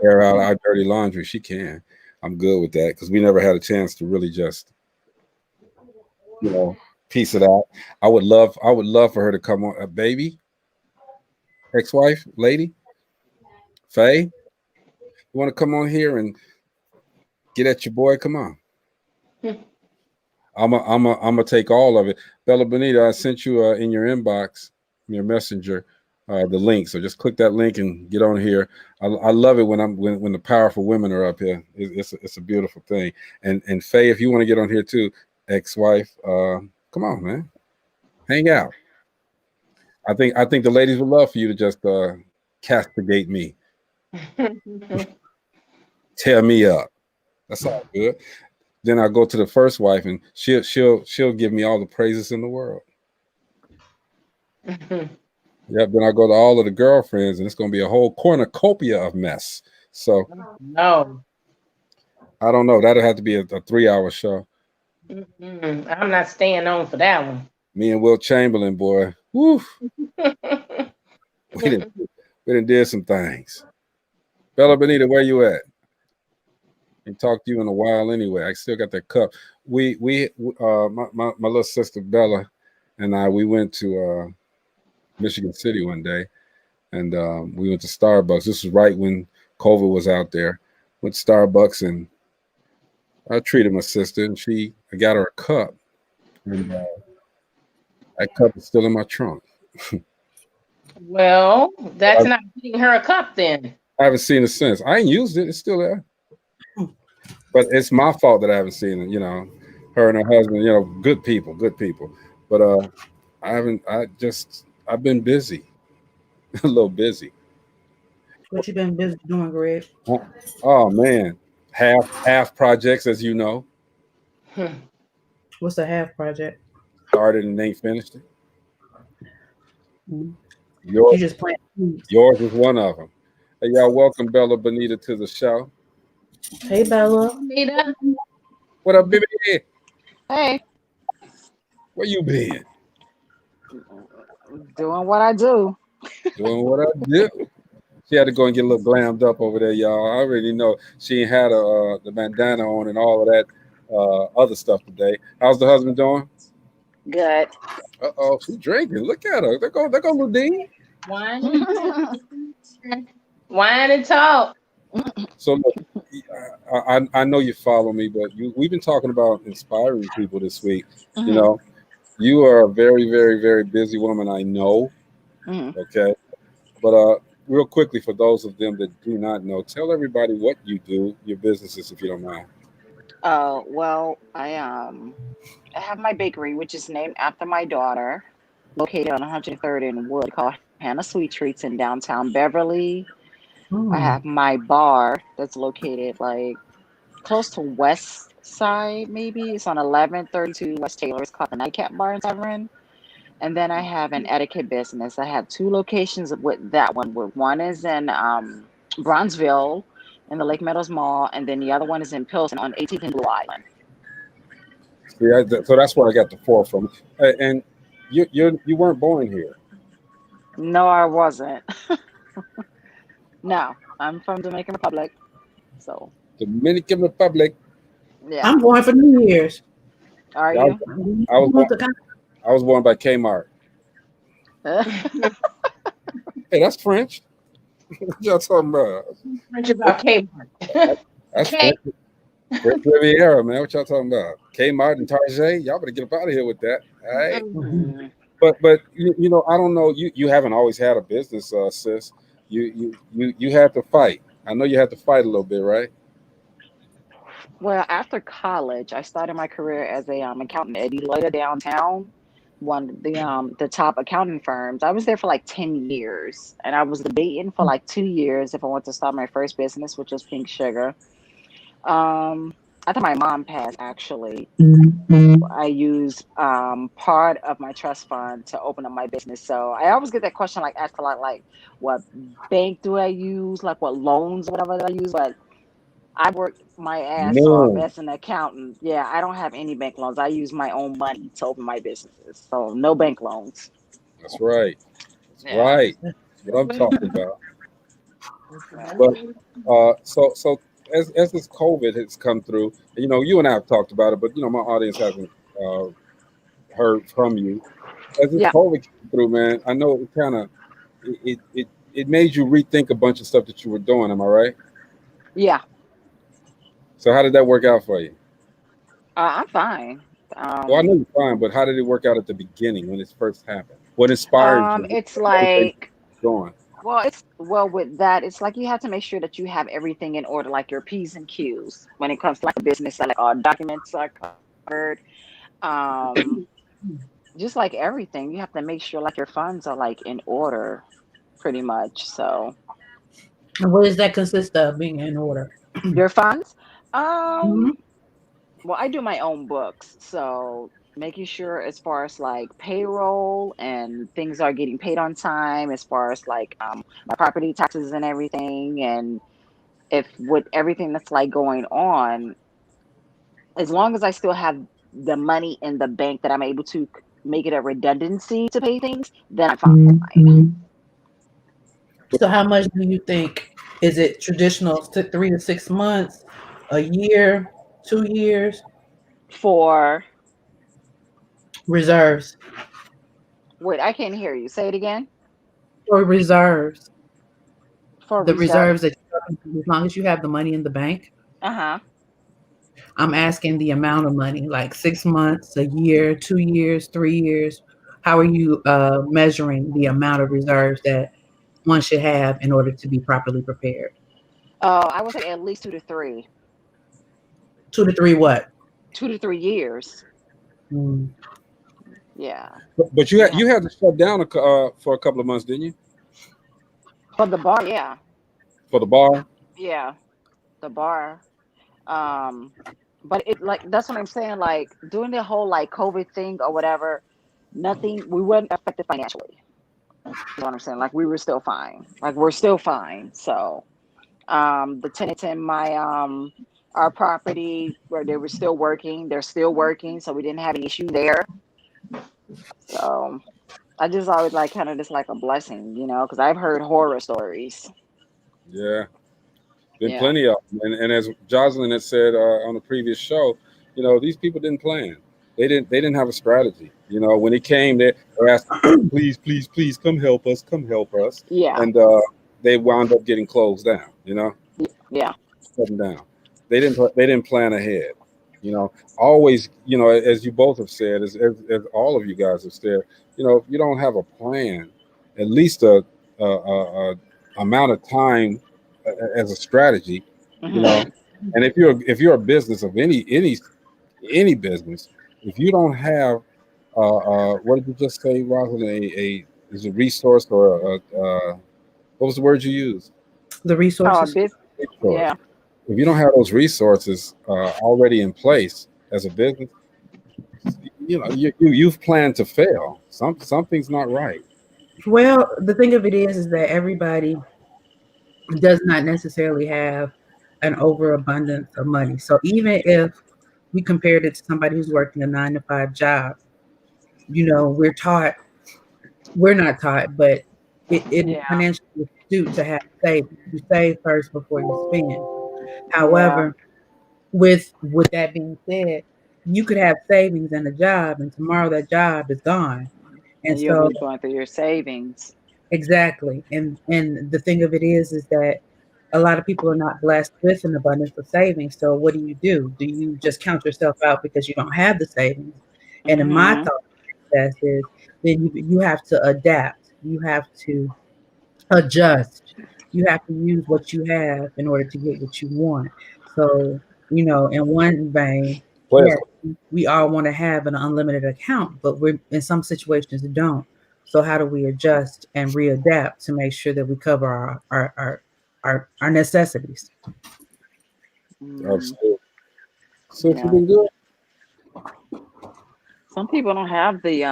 air out our dirty laundry, she can. I'm good with that because we never had a chance to really just, piece it out. I would love for her to come on. Baby, ex-wife, lady, Faye, you want to come on here and get at your boy? Come on. I'm gonna take all of it. Bella Bonita, I sent you in your inbox, your messenger, the link. So just click that link and get on here. I love it when the powerful women are up here. It's a beautiful thing. And Faye, if you want to get on here too, ex-wife, come on, man, hang out. I think the ladies would love for you to just castigate me, tear me up. That's all good. Then I go to the first wife, and she'll give me all the praises in the world. Yep. Then I go to all of the girlfriends, and it's going to be a whole cornucopia of mess. So No. I don't know. That'll have to be a 3-hour show. I'm not staying on for that one. Me and Will Chamberlain, boy. Woo. we didn't did some things. Bella Benita, where you at? Ain't talked to you in a while anyway. I still got that cup. My little sister Bella and we went to Michigan City one day, and we went to Starbucks. This was right when COVID was out there. Went to Starbucks, and I treated my sister, and I got her a cup, and that cup is still in my trunk. Well, that's not getting her a cup then. I haven't seen it since. I ain't used it. It's still there. But it's my fault that I haven't seen it. Her and her husband, good people. But I've been busy, a little busy. What you been busy doing, Greg? Oh man, half projects, as you know. What's the half project? Started and ain't finished it. Mm-hmm. Yours, you just plant yours is one of them. Hey, y'all, welcome Bella Benita to the show. Hey, Bella. Benita. What up, baby? Hey. Where you been? Doing what I do. Doing what I do. She had to go and get a little glammed up over there, y'all. I already know she ain't had the bandana on and all of that other stuff today. How's the husband doing? Good. Uh-oh, she's drinking. Look at her. There go Ludine. Wine and talk. So look, I know you follow me, but we've been talking about inspiring people this week. Mm-hmm. You are a very, very, very busy woman, I know. Mm-hmm. Okay. But real quickly, for those of them that do not know, tell everybody what you do, your businesses, if you don't mind. Well, I have my bakery, which is named after my daughter, located on 103rd and Wood, called Hannah Sweet Treats in downtown Beverly. I have my bar that's located like close to West Side, maybe. It's on 1132 West Taylor. It's called the Nightcap Bar and Tavern. And then I have an etiquette business. I have 2 locations with that one. One is in Bronzeville in the Lake Meadows Mall, and then the other one is in Pilsen on 18th and Blue Island. See, so that's where I got the 4 from. And you weren't born here. No, I wasn't. No, I'm from Dominican Republic. So Dominican Republic. yeah. I'm going for New Year's. Are Yeah, you? I was born by Kmart. Hey, that's French. What y'all talking about? French about Kmart. That's French Riviera, man. What y'all talking about? Kmart and Target. Y'all better get up out of here with that. All right. Mm-hmm. But I don't know. You haven't always had a business, sis. You had to fight. I know you had to fight a little bit, right? Well, after college, I started my career as a accountant at Deloitte downtown, one of the top accounting firms. I was there for like 10 years, and I was debating for like 2 years if I wanted to start my first business, which was Pink Sugar. After my mom passed, actually, I used part of my trust fund to open up my business. So I always get that question like asked a lot, like what bank do I use, like what loans, whatever that I use, but I worked my ass off No, as an accountant. Yeah, I don't have any bank loans. I use my own money to open my businesses. So no bank loans. that's right. That's Yeah. right. That's what I'm talking about. But so as this COVID has come through, you and I have talked about it, but my audience hasn't uh, heard from you. As this Yeah. COVID came through, man, I know it kind of it made you rethink a bunch of stuff that you were doing. Am I right? Yeah. So how did that work out for you? I'm fine. Well, I know you're fine, but how did it work out at the beginning when it first happened? What inspired you? It's like going. Well with that, it's like you have to make sure that you have everything in order, like your P's and Q's when it comes to like a business, so like all documents are covered. Um, just like everything, you have to make sure like your funds are like in order, pretty much. So And what does that consist of, being in order? your funds, Mhm. um, well, I do my own books, so making sure as far as like payroll and things are getting paid on time, as far as like my property taxes and everything, and if with everything that's like going on, as long as I still have the money in the bank that I'm able to make it a redundancy to pay things, then I'm fine. So how much do you think, is it traditional 3 to 6 months, a year, 2 years, For reserves, wait, I can't hear you. Say it again. or reserves, For the reserves that reserves. as long as you have the money in the bank? Uh-huh. I'm asking the amount of money, like 6 months, a year, 2 years, 3 years. How are you measuring the amount of reserves that one should have in order to be properly prepared? I would say at least 2 to 3. 2 to 3 what? 2 to 3 years. Mm. Yeah. But You have you had to shut down for a couple of months, didn't you? for the bar, yeah. For the bar. Yeah. The bar. Um, but it like that's what I'm saying. Like doing the whole like COVID thing or whatever, nothing. We weren't affected financially. You know what I'm saying? Like we were still fine. Like we're still fine. So the tenants in my our property where they were still working, they're still working, so we didn't have any issue there. So I just always like kind of just like a blessing, because I've heard horror stories. Yeah, been Yeah. plenty of them. And as Jocelyn had said on the previous show, these people didn't plan. They didn't have a strategy. When it came, they asked, please, please, please, come help us, Yeah. and they wound up getting closed down. Yeah. Shutting down. They didn't plan ahead. Always, as you both have said, as all of you guys have said, if you don't have a plan, at least a amount of time as a strategy, you Hmm. know. And if you're a business of any business, if you don't have what did you just say, Rosalind? A is a resource or what was the word you used? The Oh, resources. Resource. yeah. If you don't have those resources already in place as a business, you've planned to fail. Something's not right. Well, the thing of it is that everybody does not necessarily have an overabundance of money. So even if we compared it to somebody who's working a 9 to 5 job, we're not taught, but it is Yeah. financially astute to have savings. You save first before you spend. Yeah. However, with that being said, you could have savings and a job, and tomorrow that job is gone. And And you'll so be going through your savings. exactly. And the thing of it is that a lot of people are not blessed with an abundance of savings. So what do? Do you just count yourself out because you don't have the savings? And in my Hmm. thought process is, then you have to adapt. You have to adjust. You have to use what you have in order to get what you want. So, in one vein, Players, yes, we all want to have an unlimited account, but we're in some situations don't. So how do we adjust and readapt to make sure that we cover our necessities? Mm, absolutely. So if you've yeah. been good, Some people don't have the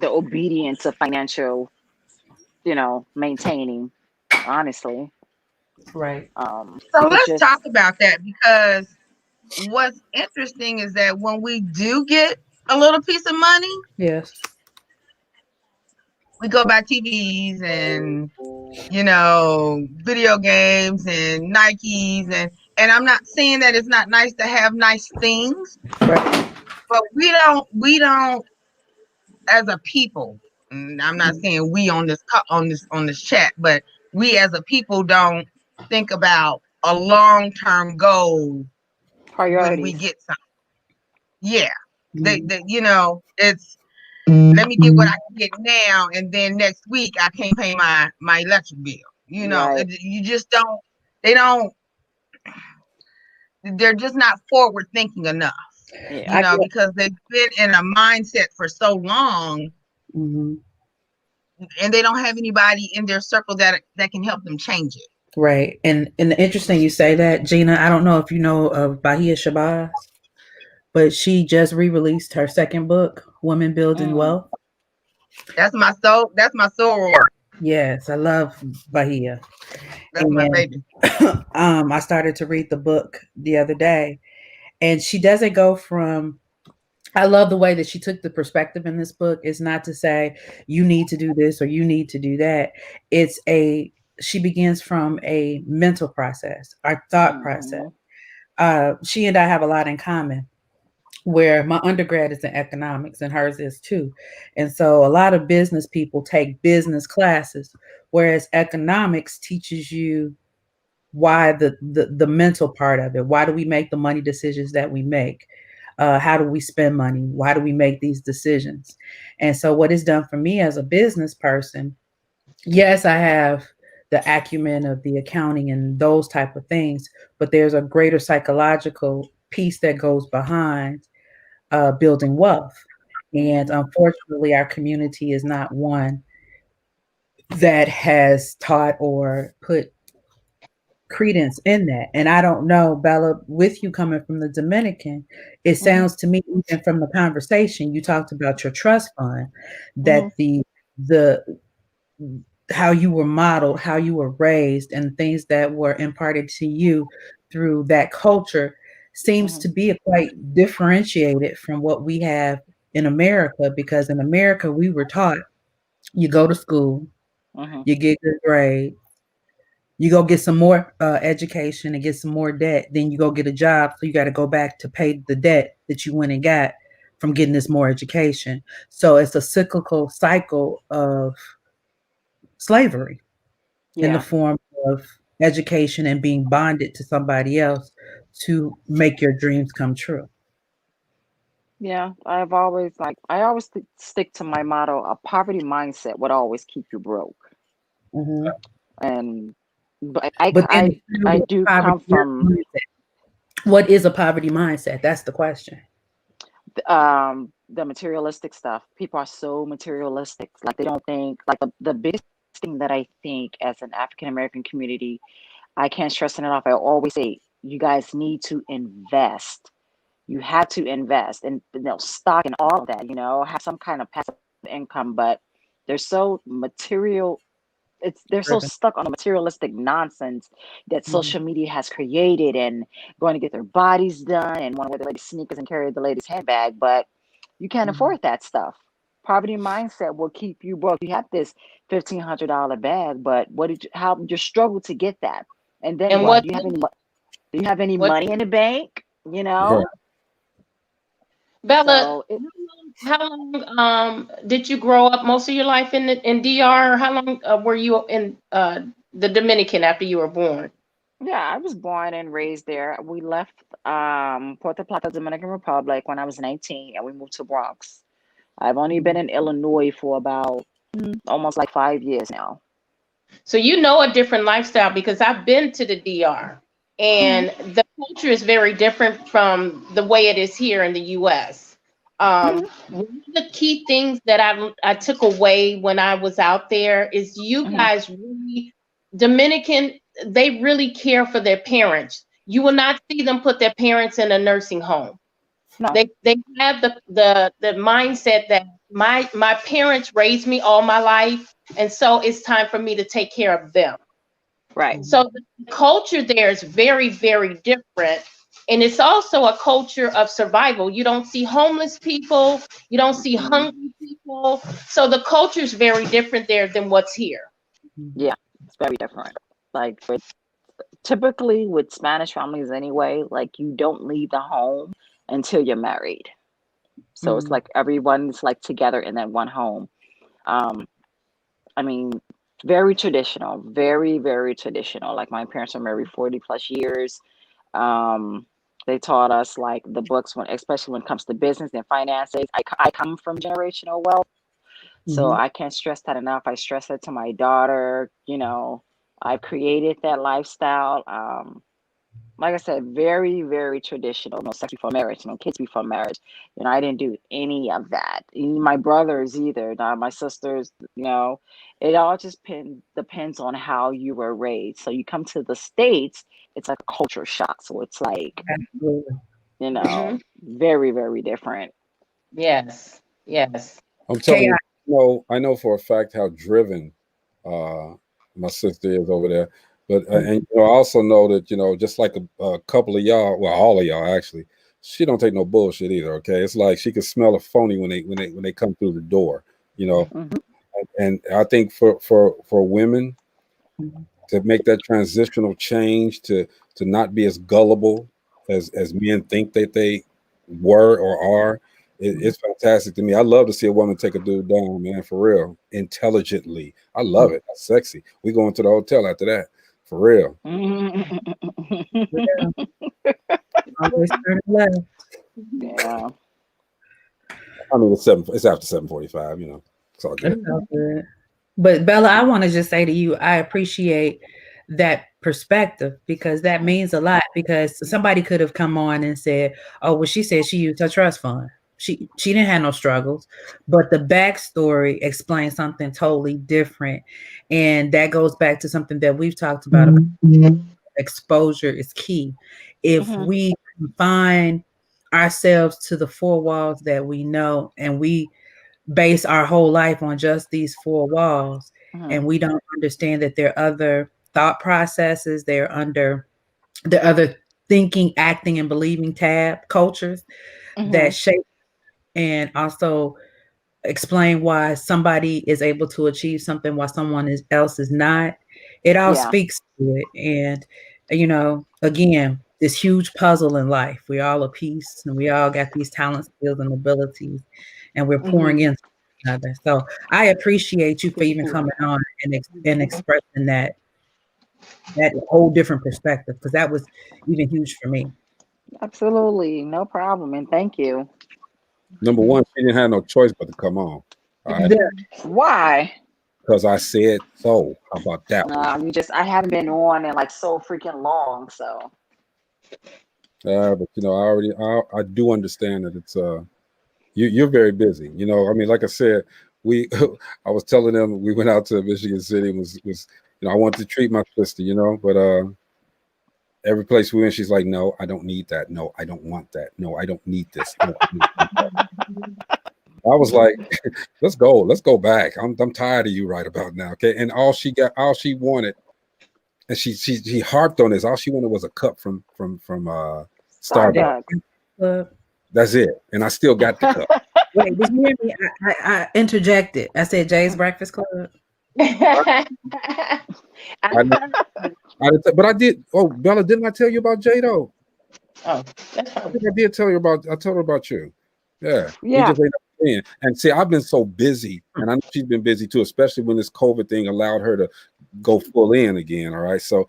obedience of financial, maintaining, honestly. Right. So It's let's talk just about that, because what's interesting is that when we do get a little piece of money, Yes. we go buy TVs and video games and Nikes, and I'm not saying that it's not nice to have nice things, Right. but we don't as a people. And I'm not saying we on this chat, but we as a people don't think about a long-term goal when we priorities. get something. Yeah, Mhm. it's. let me get what I can get now, and then next week I can't pay my electric bill. You know, Right. you just don't. They don't. They're just not forward thinking enough. Yeah. You know, because they've been in a mindset for so long, Mm-hmm. and they don't have anybody in their circle that can help them change it. Right. And interesting you say that, Gina. I don't know if you know of Bahia Shabazz, but she just re-released her second book, Women Building Wealth. That's my soul. That's my soul work. Yes, I love Bahia. That's my baby. I started to read the book the other day, and she doesn't go from. I love the way that she took the perspective in this book. It's not to say you need to do this or you need to do that. She begins from a mental process, our thought process. She and I have a lot in common, where my undergrad is in economics and hers is too. And so a lot of business people take business classes, whereas economics teaches you why the mental part of it. Why do we make the money decisions that we make? How do we spend money? Why do we make these decisions? And so what it's done for me as a business person, yes, I have the acumen of the accounting and those type of things, but there's a greater psychological piece that goes behind building wealth. And unfortunately, our community is not one that has taught or put credence in that. And I don't know, Bella, with you coming from the Dominican, it sounds to me, even from the conversation, you talked about your trust fund, that the how you were modeled, how you were raised, and things that were imparted to you through that culture seems to be quite differentiated from what we have in America, because in America we were taught you go to school, you get good grades, you go get some more education and get some more debt, then you go get a job, so you got to go back to pay the debt that you went and got from getting this more education. So it's a cyclical cycle of slavery in the form of education and being bonded to somebody else to make your dreams come true. Yeah, I always stick to my motto: a poverty mindset would always keep you broke. Mm-hmm. And but But then I do come from what is a poverty mindset? That's the question. the materialistic stuff. People are so materialistic. Like they don't think, like the biggest thing that I think as an African American community, I can't stress it enough. I always say you guys need to invest. You have to invest in, stock and all of that, have some kind of passive income, but they're so material. They're so stuck on the materialistic nonsense that social media has created, and going to get their bodies done and want to wear the latest sneakers and carry the latest handbag, but you can't afford that stuff. Poverty mindset will keep you broke. You have this $1,500 bag, but how you struggle to get that, and then And what? what Do you have any what money in the bank? Right. Bella, So how long did you grow up? Most of your life in DR? Or how long were you in the Dominican after you were born? yeah, I was born and raised there. We left Puerto Plata, Dominican Republic when I was 19, and we moved to Bronx. I've only been in Illinois for about almost like 5 years now. So you know a different lifestyle, because I've been to the DR, and the culture is very different from the way it is here in the US. One of the key things that I took away when I was out there is you guys really, Dominican, they really care for their parents. You will not see them put their parents in a nursing home. No. They have the mindset that my parents raised me all my life, and so it's time for me to take care of them. Right. So the culture there is very, very different. And it's also a culture of survival. You don't see homeless people, you don't see hungry people. So the culture is very different there than what's here. Yeah, it's very different. Like typically with Spanish families anyway, like you don't leave the home until you're married. So it's like everyone's like together in that one home. I mean, very traditional, very, very traditional. Like my parents are married 40 plus years. Um, They taught us like the books when, especially when it comes to business and finances. I come from generational wealth, so Mhm. I can't stress that enough. I stress that to my daughter. I created that lifestyle. Like I said, very, very traditional. No sex before marriage, no kids before marriage. I didn't do any of that. My brothers either, not my sisters. It all just depends on how you were raised. So you come to the States, it's like a culture shock. So it's like, Absolutely. Mhm. very, very different. Yes. Yes. I'm telling Chaos. you, I know for a fact how driven uh, my sister is over there. But and I also know that just like a couple of y'all, well, all of y'all actually, she don't take no bullshit either. Okay, it's like she can smell a phony when they come through the door. You know, Hmm. and I think for women to make that transitional change to not be as gullible as men think that they were or are, it's fantastic to me. I love to see a woman take a dude down, man, for real, intelligently. I love it. That's sexy. We going to the hotel after that, for real. Yeah. Always turn left. Yeah. I mean, it's after 7:45. It's all That's good. all good. But Bella, I want to just say to you, I appreciate that perspective because that means a lot. Because somebody could have come on and said, "Oh, well, she said she used her trust fund. She didn't have no struggles," but the backstory explains something totally different, and that goes back to something that we've talked about. Exposure is key. If Hmm. we confine ourselves to the four walls that we know, and we base our whole life on just these four walls, Hmm. and we don't understand that there are other thought processes, there are other thinking, acting, and believing tab cultures Hmm. that shape and also explain why somebody is able to achieve something while else is not. It all Yeah. speaks to it. And, again, this huge puzzle in life. We all a piece and we all got these talents, skills, and abilities, and we're pouring Hmm. into each other. So I appreciate you for even coming on and expressing that whole different perspective, because that was even huge for me. Absolutely. No problem. And thank you. Number one, she didn't have no choice but to come on. All right, Yeah. Why? because I said so. How about that one? I haven't been on in like so freaking long. So, But I do understand that it's you're very busy. I mean, like I said, we I was telling them we went out to Michigan City and was I wanted to treat my sister, but every place we went, she's like, no, I don't need that. No, I don't want that. No, I don't need this. No, I don't want that. I was like, let's go back. I'm tired of you right about now. Okay. And all she wanted, and she harped on this, all she wanted was a cup from Starbucks. Starbucks. That's it. And I still got the cup. Wait, did you hear me? I interjected. I said Jay's Breakfast Club. I, but I did. Oh, Bella, didn't I tell you about Jay though? Oh, that's I fine. think I did tell you about. I told her about you. Yeah, we Yeah. just ain't seeing. And see, I've been so busy, and I know she's been busy too, especially when this COVID thing allowed her to go full in again. All right, so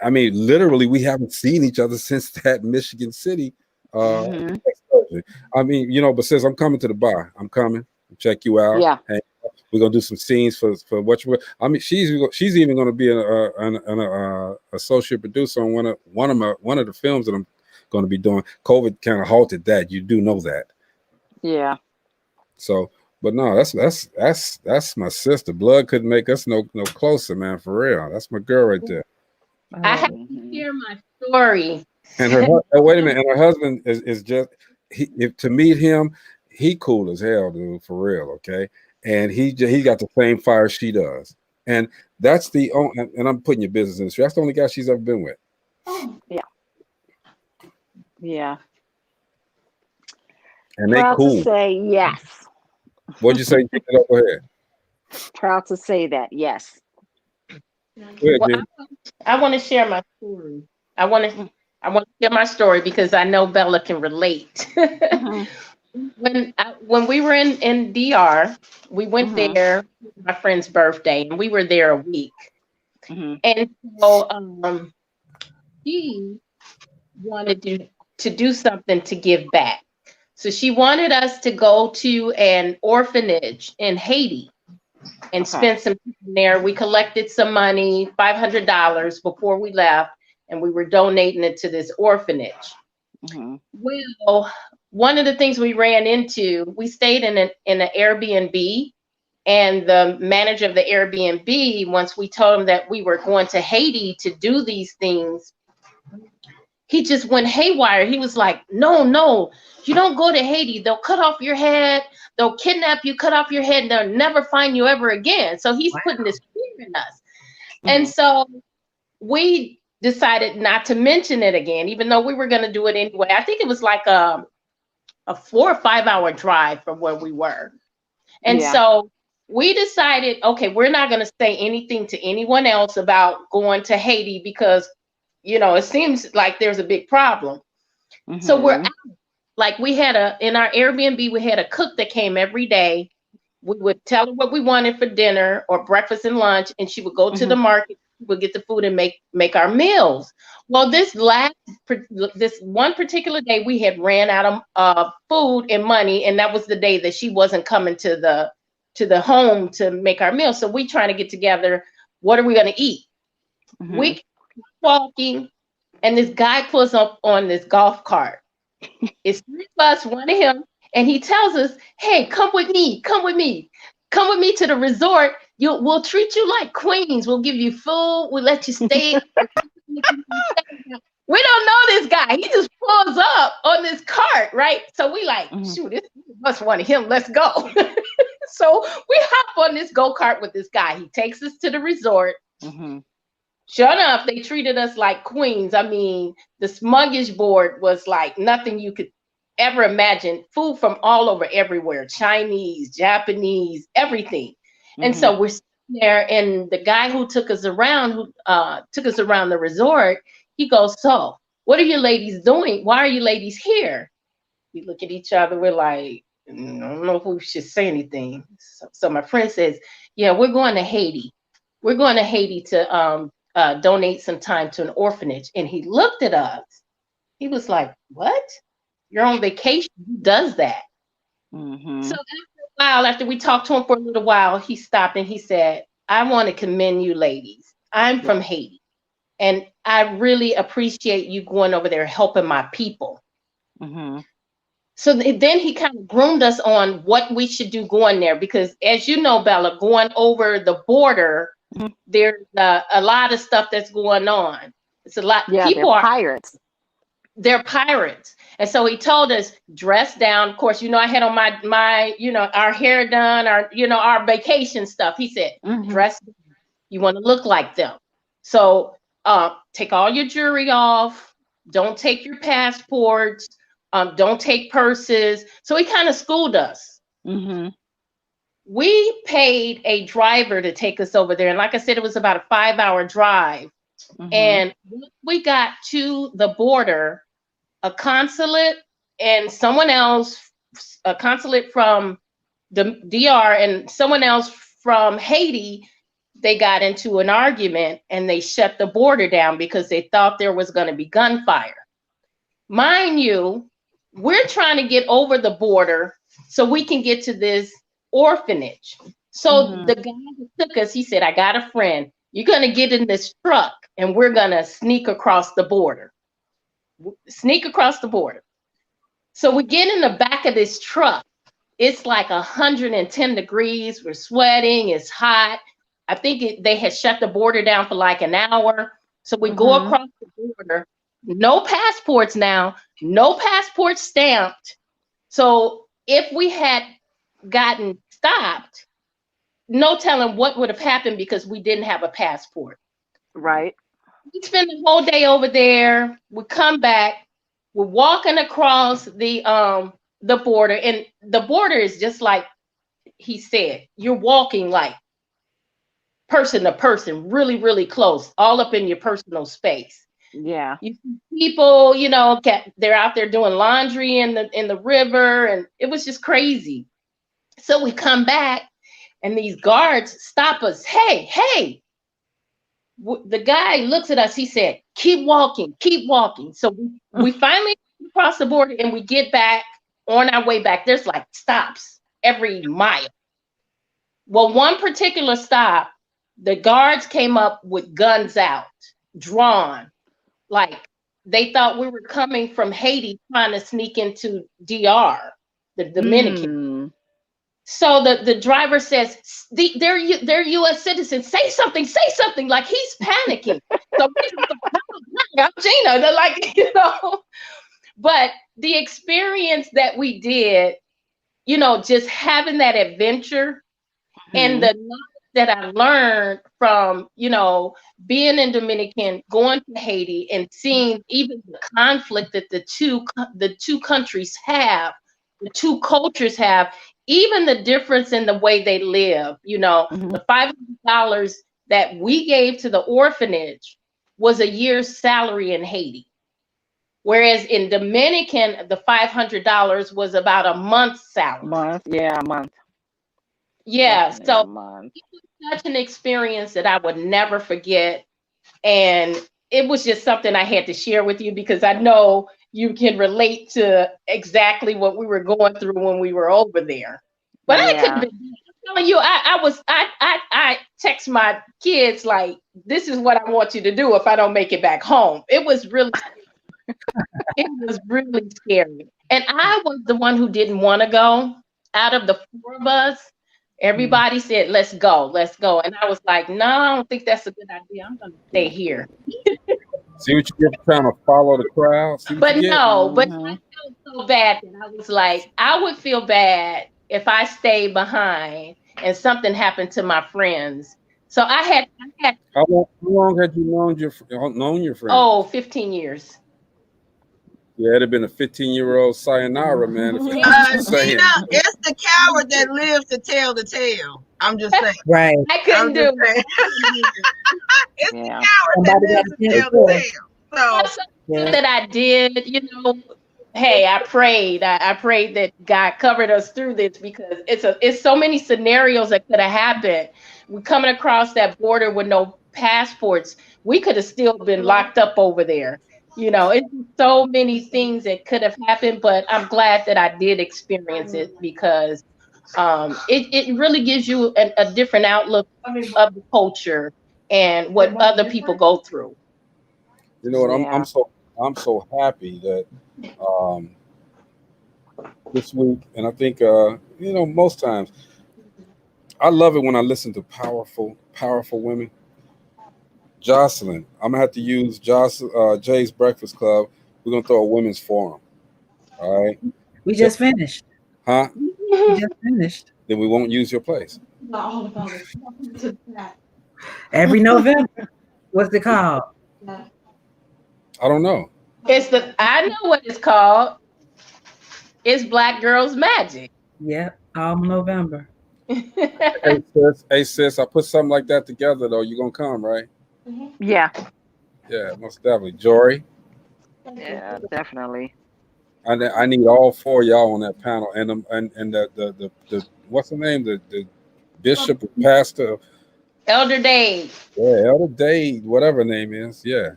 I mean, literally, we haven't seen each other since that Michigan City Hmm. excursion. I mean, but since I'm coming to the bar, I'm coming to check you out. Yeah. And we're gonna do some scenes for what you. I mean, she's even gonna be an associate producer on one of the films that I'm going to be doing. COVID kind of halted that. You do know that. Yeah. So, but no, that's my sister. Blood couldn't make us no closer, man. For real, that's my girl right there. I have to Hmm. share my story. And wait a minute, and her husband is just if to meet him, he cool as hell, dude. For real, okay. And he got the same fire she does, and that's the only. And I'm putting your business in the street. That's the only guy she's ever been with. Yeah. Yeah. And they Proud to cool. say yes. What'd you say? Go ahead. Proud to say that. Yes. Go ahead, Well, Jim. I want to share my story. I want to share my story because I know Bella can relate. Hmm. When we were in DR, we went Hmm. there for my friend's birthday, and we were there a week. Hmm. And so she wanted to to do something to give back. So she wanted us to go to an orphanage in Haiti and spend some time there. We collected some money, $500 before we left, and we were donating it to this orphanage. Well, one of the things we ran into, we stayed in an Airbnb, and the manager of the Airbnb, once we told him that we were going to Haiti to do these things, he just went haywire. He was like, no, you don't go to Haiti. They'll cut off your head. They'll kidnap you, cut off your head, and they'll never find you ever again. So he's putting this fear in us. And so we decided not to mention it again, even though we were going to do it anyway. I think it was like a 4 or 5 hour drive from where we were. And so we decided, okay, we're not going to say anything to anyone else about going to Haiti because, it seems like there's a big problem. So we're out. Like we had in our Airbnb, we had a cook that came every day. We would tell her what we wanted for dinner or breakfast and lunch, and she would go to the market, we'll get the food and make our meals. Well, this one particular day, we had ran out of food and money, and that was the day that she wasn't coming to the home to make our meals. So we trying to get together. What are we going to eat? We keep walking, and this guy pulls up on this golf cart. It's 3 of us, one of him, and he tells us, "Hey, come with me to the resort. We'll treat you like queens. We'll give you food. We'll let you stay." We don't know this guy. He just pulls up on this cart, right? So we like, shoot, this must want him. Let's go. So we hop on this go-kart with this guy. He takes us to the resort. Sure enough, they treated us like queens. I mean, the smuggish board was like nothing you could ever imagine. Food from all over, everywhere. Chinese, Japanese, everything. And so we're sitting there, and the guy who took us around, the resort, he goes, "So, what are you ladies doing? Why are you ladies here?" We look at each other. We're like, I don't know if we should say anything. So my friend says, "Yeah, we're going to Haiti. We're going to Haiti to donate some time to an orphanage." And he looked at us. He was like, "What? You're on vacation? Who does that?" So after we talked to him for a little while, he stopped and he said, "I want to commend you ladies. I'm from Haiti, and I really appreciate you going over there helping my people." So then he kind of groomed us on what we should do going there, because as you know, Bella, going over the border, there's a lot of stuff that's going on. It's a lot. Yeah, People they're are pirates. They're pirates. And so he told us, dress down. Of course, I had on my our hair done, our vacation stuff. He said, dress down. You want to look like them. So take all your jewelry off. Don't take your passports. Don't take purses. So he kind of schooled us. We paid a driver to take us over there. And like I said, it was about a 5 hour drive. And when we got to the border, a consulate and someone else, a consulate from the DR and someone else from Haiti, they got into an argument and they shut the border down because they thought there was going to be gunfire. Mind you, we're trying to get over the border so we can get to this orphanage. So the guy who took us, he said, "I got a friend. You're going to get in this truck and we're going to sneak across the border." So we get in the back of this truck. It's like 110 degrees. We're sweating. It's hot. I think they had shut the border down for like an hour. So we go across the border. No passports now. No passports stamped. So if we had gotten stopped, no telling what would have happened because we didn't have a passport. Right. We spend the whole day over there. We come back. We're walking across the border, and the border is just like he said. You're walking like person to person, really, really close, all up in your personal space. Yeah. You see people, they're out there doing laundry in the river, and it was just crazy. So we come back, and these guards stop us. Hey. The guy looks at us. He said, keep walking. So we finally get to the across the border and we get back on our way back. There's like stops every mile. Well, one particular stop, the guards came up with guns out, drawn, like they thought we were coming from Haiti trying to sneak into DR, the Dominican. So the driver says, they're U.S. citizens. Say something, like he's panicking. So I'm Gina. They're like, but the experience that we did, just having that adventure and the knowledge that I learned from, being in Dominican, going to Haiti and seeing even the conflict that the two countries have, the two cultures have, even the difference in the way they live. The $500 that we gave to the orphanage was a year's salary in Haiti. Whereas in Dominican, the $500 was about a month's salary. A month. Yeah, Definitely so a month. it was such an experience that I would never forget. And it was just something I had to share with you because I know you can relate to exactly what we were going through when we were over there. But I could be telling you, I text my kids like, this is what I want you to do if I don't make it back home. It was really scary. And I was the one who didn't want to go. Out of the four of us, everybody said, let's go. And I was like, no, I don't think that's a good idea. I'm going to stay here. See what you get trying to follow the crowd? But no, but I felt so bad that I was like, I would feel bad if I stayed behind and something happened to my friends. So I had How long had you known your friends? Oh, 15 years. Yeah, it'd have been a 15-year-old sayonara, man. Gina, it's the coward that lives to tell the tale. I'm just saying. Right. I couldn't do it. It's the coward that lives to tell the tale. So that I did, hey, I prayed. I prayed that God covered us through this because it's so many scenarios that could have happened. We're coming across that border with no passports. We could have still been locked up over there. It's so many things that could have happened, but I'm glad that I did experience it because it really gives you a different outlook of the culture and what other people go through. You know what? I'm so happy that this week, and I think most times I love it when I listen to powerful women. Jocelyn, I'm gonna have to use Jay's Breakfast Club. We're gonna throw a women's forum. All right. We just finished. Huh? We just finished. Then we won't use your place. Every November. What's it called? I don't know. I know what it's called. It's Black Girls Magic. Yep, all November. Hey sis, I put something like that together though. You gonna come, right? Yeah. Yeah, most definitely. Jory. Yeah, definitely. I need all four of y'all on that panel, and the what's the name? The bishop, pastor, Elder Dave. Yeah, Elder Dave, whatever her name is. Yeah.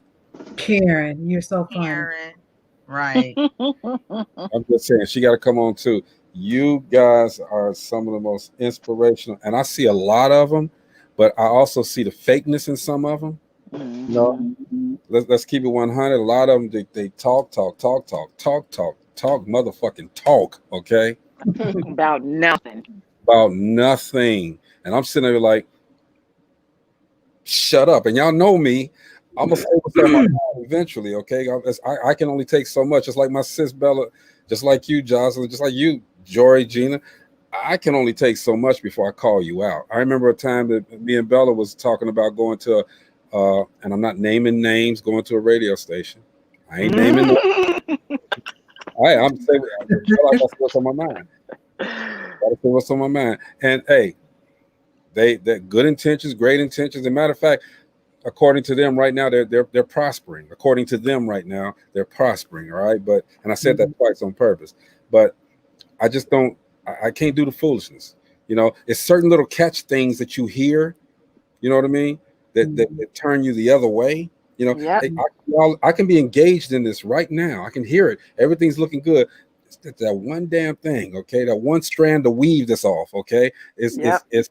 Karen, you're so funny. Karen, right? I'm just saying she got to come on too. You guys are some of the most inspirational, and I see a lot of them, but I also see the fakeness in some of them. Let's keep it 100. A lot of them they talk, motherfucking talk. Okay, about nothing. And I'm sitting there like, shut up. And y'all know me. I'm gonna say what's on my mind eventually. Okay, I can only take so much. Just like my sis Bella, just like you, Jocelyn, just like you, Jory, Gina. I can only take so much before I call you out. I remember a time that me and Bella was talking about going to and I'm not naming names, going to a radio station. I ain't naming names. I'm saying that's what's on my mind. Gotta say what's on my mind. And hey, they good intentions, great intentions. As a matter of fact, according to them right now, they're prospering. According to them right now, they're prospering. All right. And I said that twice on purpose. But I just don't, I can't do the foolishness. It's certain little catch things that you hear, you know what I mean? That turn you the other way. You know, Yep. I can be engaged in this right now. I can hear it. Everything's looking good. It's that one damn thing, okay? That one strand of weave that's off, okay? Yep. It's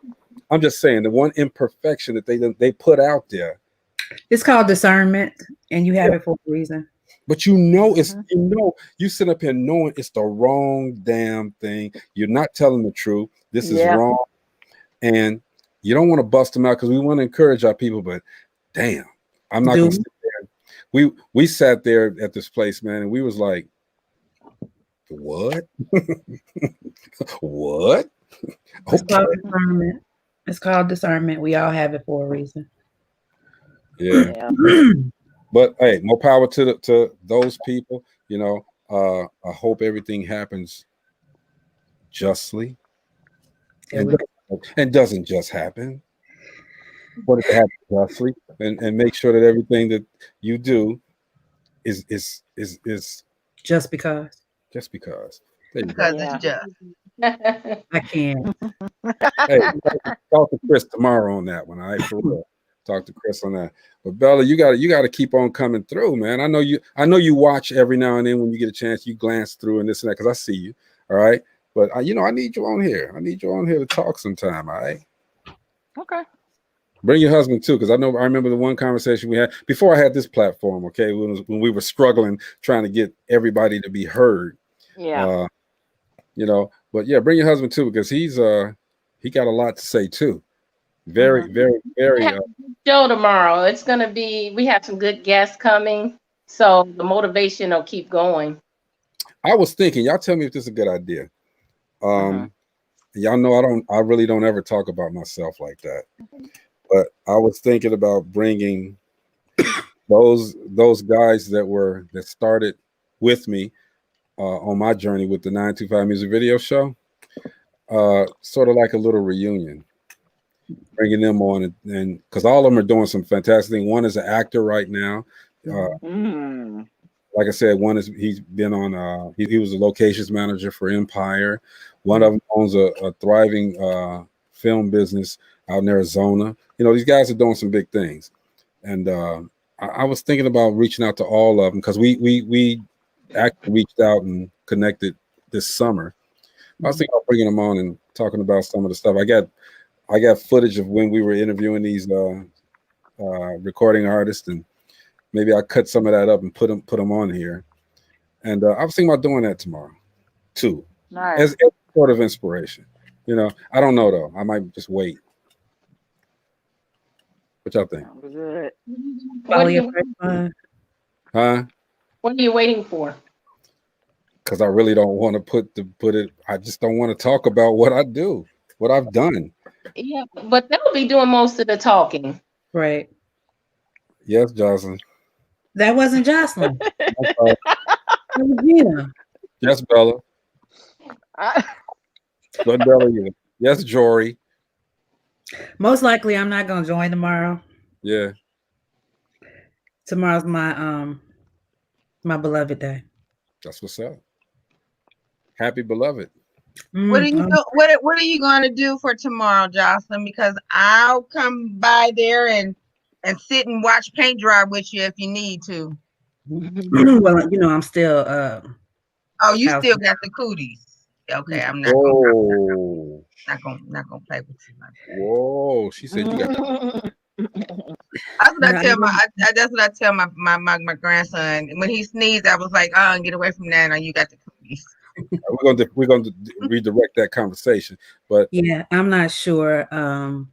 I'm just saying the one imperfection that they put out there. It's called discernment, and you have it for a reason. But you know, you sit up here knowing it's the wrong damn thing. You're not telling the truth. This is Yep. wrong. And you don't want to bust them out because we want to encourage our people, but damn, I'm not gonna sit there. We sat there at this place, man, and we was like, what? What? It's called discernment. It's called discernment. We all have it for a reason. Yeah. But hey, more power to those people. You know, I hope everything happens justly and doesn't just happen. But it happens justly, and make sure that everything that you do is just because. Just because. Because it's just. I can't. Hey, talk to Chris tomorrow on that one. All right, for real. Talk to Chris on that. But Bella, you got to keep on coming through, man. I know you watch every now and then when you get a chance. You glance through and this and that because I see you. All right, but I need you on here. I need you on here to talk sometime. All right. Okay. Bring your husband too, because I remember the one conversation we had before I had this platform. Okay, when we were struggling trying to get everybody to be heard. Yeah. You know, but yeah, bring your husband too because he got a lot to say too. Very, very, very. Show tomorrow. It's gonna be. We have some good guests coming, so the motivation will keep going. I was thinking, y'all tell me if this is a good idea. Y'all know I really don't ever talk about myself like that. But I was thinking about bringing those guys that started with me on my journey with the 925 Music Video Show, sort of like a little reunion. Bringing them on and because all of them are doing some fantastic things. One is an actor right now. Like I said, he's been on. He was a locations manager for Empire. One of them owns a thriving film business out in Arizona. You know, these guys are doing some big things, and I was thinking about reaching out to all of them because we actually reached out and connected this summer. I was thinking about bringing them on and talking about some of the stuff. I got footage of when we were interviewing these recording artists, and maybe I cut some of that up and put them on here. And I was thinking about doing that tomorrow, too, as sort of inspiration. You know, I don't know though. I might just wait. What y'all think? Good. What are you waiting for? Because I really don't want to put it. I just don't want to talk about what I do, what I've done. Yeah, but they'll be doing most of the talking. Right. Yes, Jocelyn. That wasn't Jocelyn. That was Gina. Yes, Bella. What Bella is? Yes, Jory. Most likely I'm not gonna join tomorrow. Yeah. Tomorrow's my my beloved day. That's what's up. Happy beloved. What are you what are you going to do for tomorrow, Jocelyn? Because I'll come by there and sit and watch paint dry with you if you need to. Well, you know, I'm still oh, you still got the cooties. Okay, I'm not gonna play with you. Whoa, she said you got That's what I tell my grandson. When he sneezed, I was like, "Oh, get away from that! Now you got the cookies." We're going to redirect that conversation, but yeah, I'm not sure. No,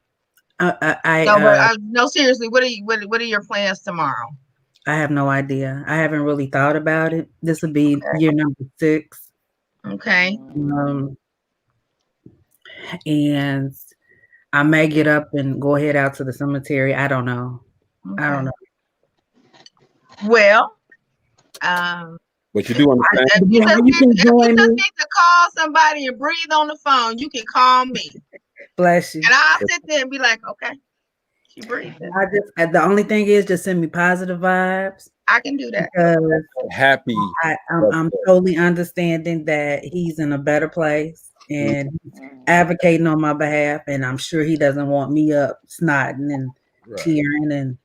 seriously, what are your plans tomorrow? I have no idea. I haven't really thought about it. This will be year number 6. Okay. And I may get up and go head out to the cemetery. I don't know. Okay. I don't know. Well, but you do understand. If you just need to call somebody and breathe on the phone, you can call me. Bless you. And I'll sit there and be like, okay, she breathing. The only thing is just send me positive vibes. I can do that. Happy. I'm totally understanding that he's in a better place and advocating on my behalf, and I'm sure he doesn't want me up snotting and tearing and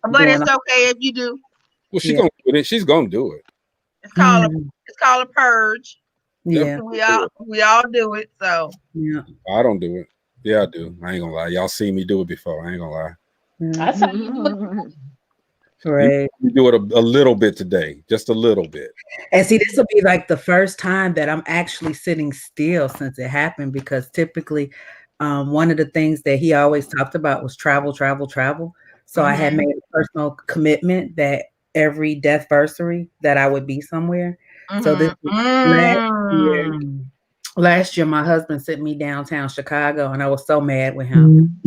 But doing it's okay if you do. Well, she's Yeah. gonna do it. She's gonna do it. It's called a purge. Yeah. We all do it. So Yeah. I don't do it. Yeah, I do. I ain't gonna lie. Y'all seen me do it before. I ain't gonna lie. I saw you do it. Right. You do it a little bit today, just a little bit. And see, this will be like the first time that I'm actually sitting still since it happened, because typically one of the things that he always talked about was travel, travel, travel. So I had made a personal commitment that every deathversary that I would be somewhere. So this last year, my husband sent me downtown Chicago, and I was so mad with him.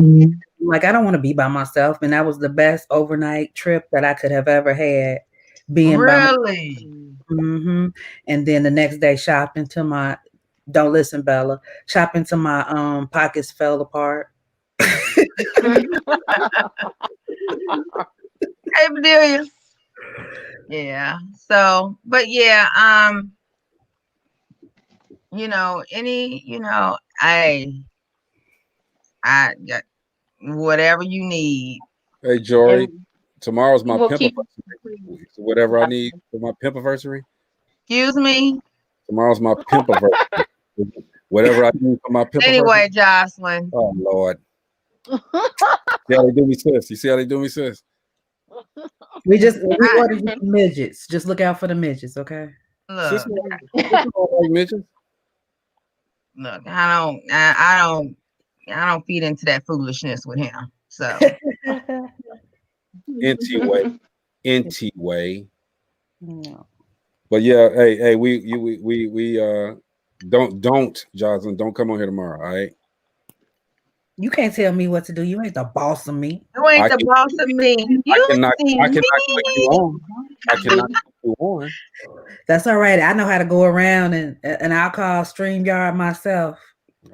Like, I don't want to be by myself. And that was the best overnight trip that I could have ever had, being by myself. Mm-hmm. And then the next day, shopping to my, don't listen, Bella, shopping to my pockets fell apart. Hey, Bedelia. Yeah. So, but yeah, I got whatever you need. Hey, Jory, tomorrow's my We'll pimp anniversary. So whatever I need for my pimp anniversary. Excuse me. Tomorrow's my pimp anniversary. Whatever I need for my pimp Anyway, anniversary. Jocelyn. Oh Lord. See how they do me, sis. You see how they do me, sis? We ordered you some midgets. Just look out for the midgets, okay? Look, midgets. Look, I don't feed into that foolishness with him. So NT way. No. But yeah, hey, we don't Jocelyn, don't come on here tomorrow, all right? You can't tell me what to do. You ain't the boss of me. You ain't the boss of me. I cannot click you on. I cannot click you on. That's all right. I know how to go around and I'll call StreamYard myself.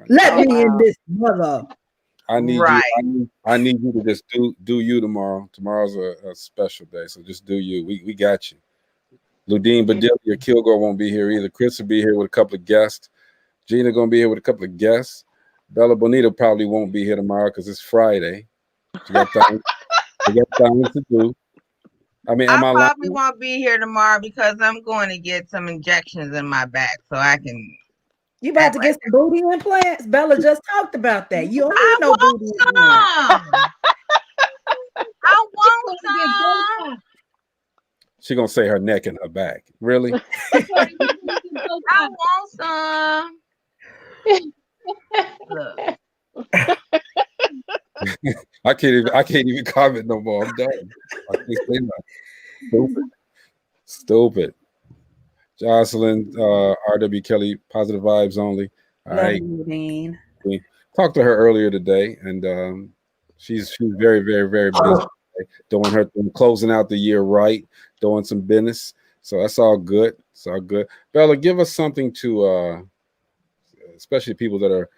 Let me in this mother. I need you. I need you to just do you tomorrow. Tomorrow's a special day, so just do you. We got you. Ludine Bedelia Kilgore won't be here either. Chris will be here with a couple of guests. Gina gonna be here with a couple of guests. Bella Bonita probably won't be here tomorrow because it's Friday. She got things to do. I mean, I probably won't be here tomorrow because I'm going to get some injections in my back so I can. You about to get some booty implants? Bella just talked about that. You don't need no booty implants. I want some. She's gonna say her neck and her back. Really? I want some. Look. I can't even comment no more. I'm done. I can't say nothing. Stupid. Jocelyn, R.W. Kelly, positive vibes only. All right. We talked to her earlier today, and she's very, very, very busy. Doing closing out the year right, doing some business. So that's all good. It's all good. Bella, give us something to especially people that are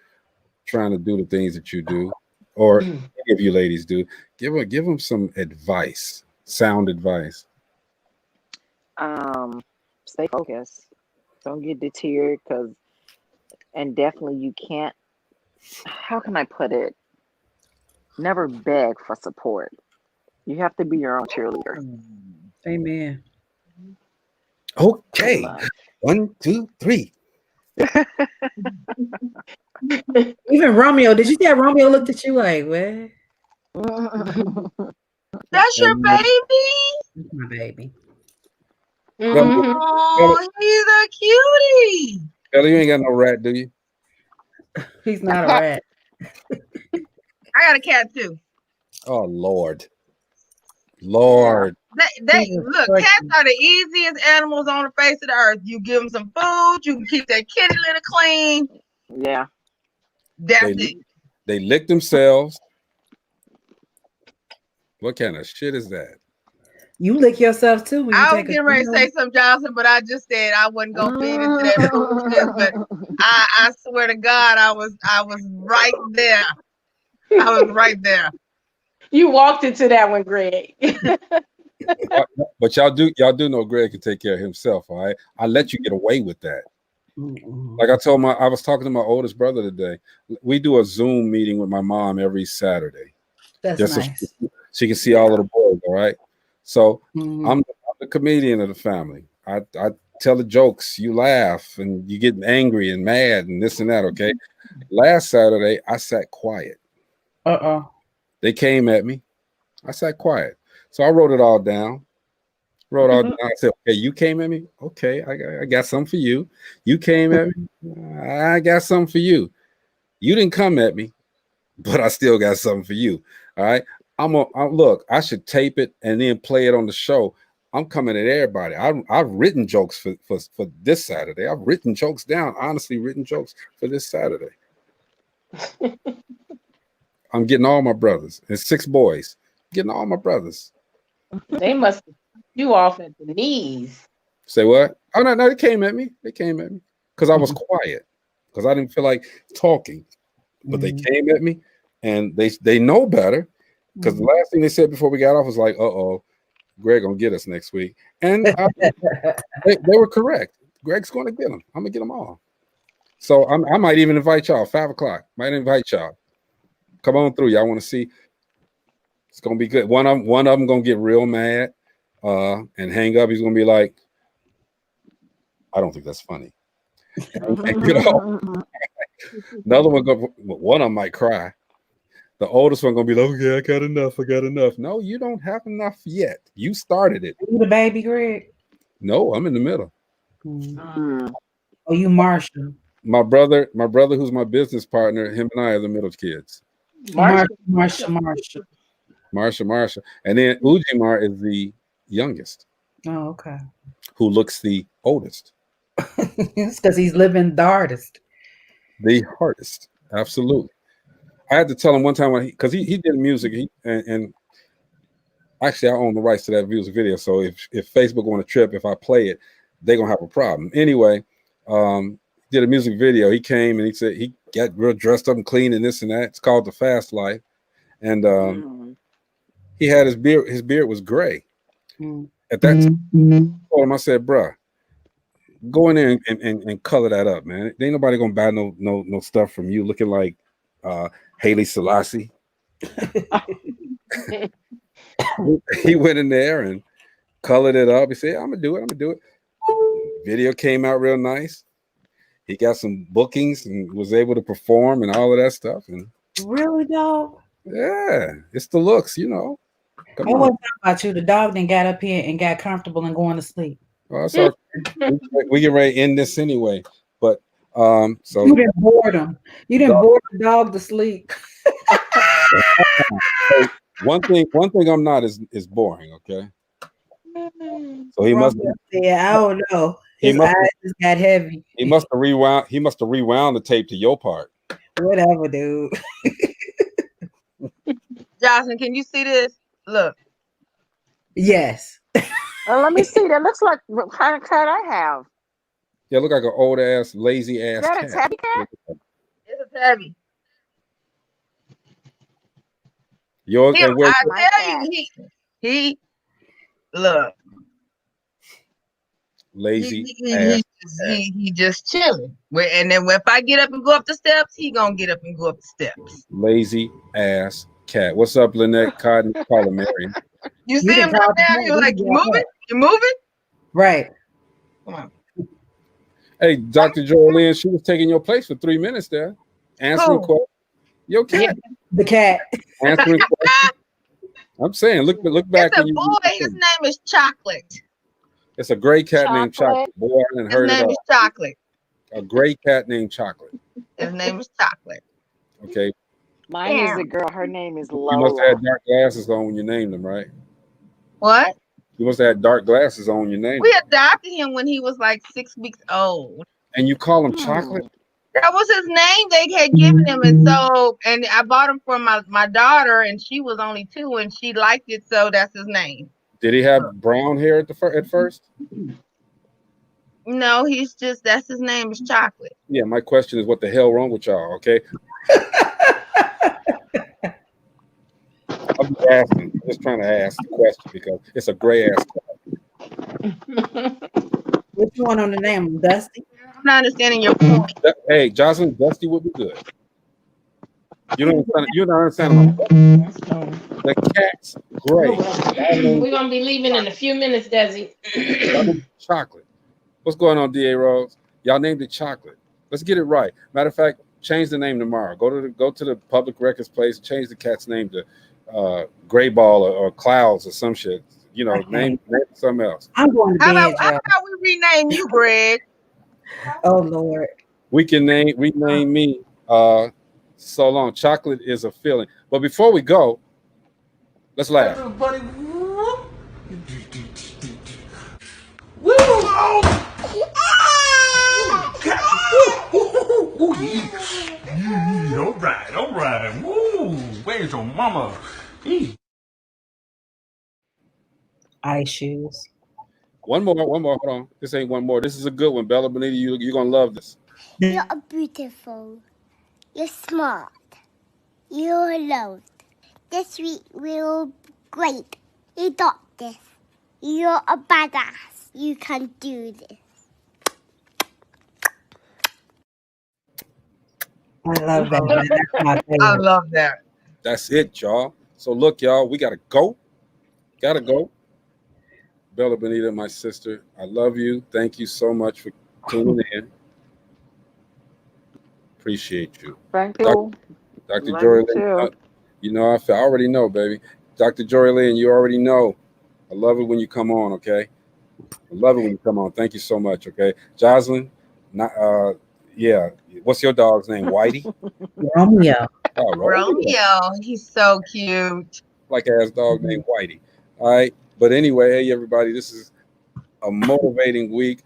trying to do the things that you do, or any of you ladies do. Give them some advice, sound advice. Stay focused. Don't get deterred, and definitely you can't. How can I put it? Never beg for support. You have to be your own cheerleader. Amen. Okay. 1, 2, 3. Even Romeo, did you see how Romeo looked at you like, what? That's your baby? That's my baby. Oh, he's a cutie. Ellie, you ain't got no rat, do you? He's not a rat. I got a cat too. Oh Lord. Look, cats are the easiest animals on the face of the earth. You give them some food, you can keep that kitty litter clean. Yeah. That's it. They lick themselves. What kind of shit is that? You lick yourself too. I was getting ready to say something, Johnson, but I just said I wasn't gonna feed into that foolishness. But I swear to God, I was right there. I was right there. You walked into that one, Greg. But y'all do know Greg can take care of himself, all right? I let you get away with that. Like I was talking to my oldest brother today. We do a Zoom meeting with my mom every Saturday. That's nice. She can see all of the boys. All right. So Mhm. I'm the comedian of the family. I tell the jokes, you laugh, and you get angry and mad and this and that. Okay. Last Saturday, I sat quiet. They came at me. I sat quiet. So I wrote it all down. Wrote all down. I said, okay, you came at me. Okay, I got something for you. You came at me. I got something for you. You didn't come at me, but I still got something for you. All right. Look, I should tape it and then play it on the show. I'm coming at everybody. I've written jokes for this Saturday. I've written jokes down, honestly written jokes for this Saturday. I'm getting all my brothers. There's 6 boys. Getting all my brothers. They must have you off at the knees. Say what? Oh no, they came at me. They came at me because I was quiet, because I didn't feel like talking. But they came at me, and they know better. Because the last thing they said before we got off was like, "Uh-oh, Greg gonna get us next week," and they were correct. Greg's going to get them. I'm gonna get them all. So I might even invite y'all. 5 o'clock. Might invite y'all. Come on through. Y'all want to see? It's gonna be good. One of them gonna get real mad and hang up. He's gonna be like, "I don't think that's funny." And, you know, another one of them might cry. The oldest one gonna be like, "Okay, I got enough. I got enough." No, you don't have enough yet. You started it. You the baby, Greg? No, I'm in the middle. Oh, you Marshall. My brother, who's my business partner, him and I are the middle kids. Marshall. Marsha. And then Ujimar is the youngest. Oh, okay. Who looks the oldest. It's because he's living the hardest. The hardest. Absolutely. I had to tell him one time because he did music. And actually I own the rights to that music video. So if Facebook want to trip, if I play it, they're gonna have a problem. Anyway, did a music video. He came and he said he got real dressed up and clean and this and that. It's called The Fast Life. And he had his beard was gray. At that time, I told him, I said, bruh, go in there and color that up, man. Ain't nobody gonna buy no stuff from you looking like Haile Selassie. He went in there and colored it up. He said, I'm gonna do it. Video came out real nice. He got some bookings and was able to perform and all of that stuff. And really, dog? Yeah, it's the looks, you know. Come on. Wasn't about you. The dog then got up here and got comfortable and going to sleep. Well, that's okay. We get ready to end this anyway. But so you didn't board him. You didn't board the dog to sleep. One thing I'm not is boring, okay? So he must. Yeah, I don't know. His eyes just got heavy. He must have rewound the tape to your part. Whatever, dude. Jocelyn, can you see this? Look. Yes. Let me see. That looks like what kind of cat I have. Yeah, look like an old ass, lazy ass cat. Is that a tabby cat? It's a tabby. Yours and where? I tell you, he look. Lazy he just chilling. And then if I get up and go up the steps, he gonna get up and go up the steps. Lazy ass cat. What's up, Lynette Cotton? Call her Mary. You see him down there? You're like, you moving? You moving? Right. Come on. Hey, Dr. Joanne, she was taking your place for 3 minutes there, answering questions. Your cat. The cat. Answering questions. I'm saying, look back. It's a boy. His name is Chocolate. It's a gray cat named Chocolate. Boy, I didn't heard it all. His name is Chocolate. A gray cat named Chocolate. His name is Chocolate. Okay. Mine is a girl. Her name is Lola. You must have had dark glasses on when you named him, right? What? You must have had dark glasses on when you named him. We adopted him when he was like 6 weeks old. And you call him Chocolate? That was his name they had given him. And I bought him for my daughter, and she was only 2, and she liked it, so that's his name. Did he have brown hair at first? No, that's his name is Chocolate. Yeah, my question is, what the hell wrong with y'all, okay? I'm just trying to ask the question because it's a gray ass cat. What you want on the name? Dusty? I'm not understanding your point. Hey, Jocelyn, Dusty would be good. You don't understand. You don't understand. The cat's gray. We're gonna be leaving in a few minutes, Desi. Chocolate. What's going on, DA Rose? Y'all named it Chocolate. Let's get it right. Matter of fact, change the name tomorrow. Go to the public records place. Change the cat's name to Gray Ball or Clouds or some shit. You know, name it something else. I'm going to How bed, about we rename you, Greg? Oh Lord. We can rename me so long. Chocolate is a feeling. But before we go, let's laugh. Everybody, whoop. Woo! All right. Woo! Where's your mama? Ice shoes. One more. Hold on. This ain't one more. This is a good one, Bella Bonita. You're gonna love this. You're beautiful. You're smart. You're loved. This week we're great. You got this. You're a badass. You can do this. I love that. That's my favorite. I love that. That's it, y'all. So look, y'all, we gotta go. Bella Bonita, my sister, I love you. Thank you so much for tuning in. Appreciate you. Thank you. Dr. Love Jory you Lynn, too. you know, I already know, baby. Dr. Jory Lynn, you already know. I love it when you come on, okay? I love it when you come on. Thank you so much, okay? Jocelyn, yeah. What's your dog's name? Whitey? Romeo. Oh, Romeo, he's so cute. Like ass dog named Whitey. All right. But anyway, hey everybody, this is a motivating week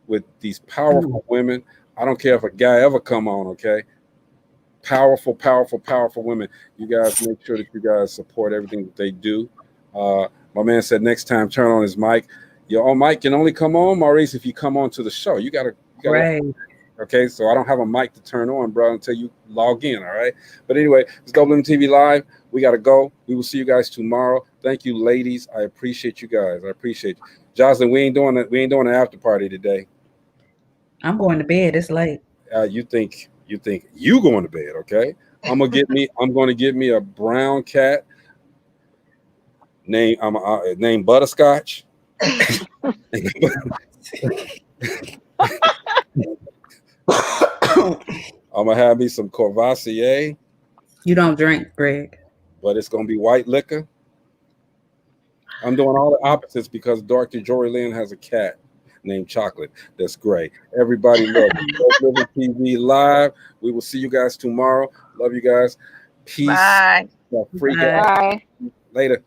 with these powerful women. I don't care if a guy ever come on, okay? Powerful women. You guys make sure that you guys support everything that they do. My man said next time turn on his mic. Your own mic can only come on, Maurice, if you come on to the show. You gotta Right. Okay, so I don't have a mic to turn on, bro, until you log in, all right? But anyway, it's DopelivenTV Live. We got to go. We will see you guys tomorrow. Thank you, ladies. I appreciate you guys. I appreciate you. Jocelyn, we ain't doing an after party today. I'm going to bed. It's late. You think you going to bed, okay? I'm going to get me a brown cat named Butterscotch. I'm gonna have me some Courvoisier. You don't drink, Greg. But it's gonna be white liquor. I'm doing all the opposites because Dr. Jory Lynn has a cat named Chocolate that's gray. Everybody look, DopelivenTV Live. We will see you guys tomorrow. Love you guys. Peace. Bye. Bye. Later.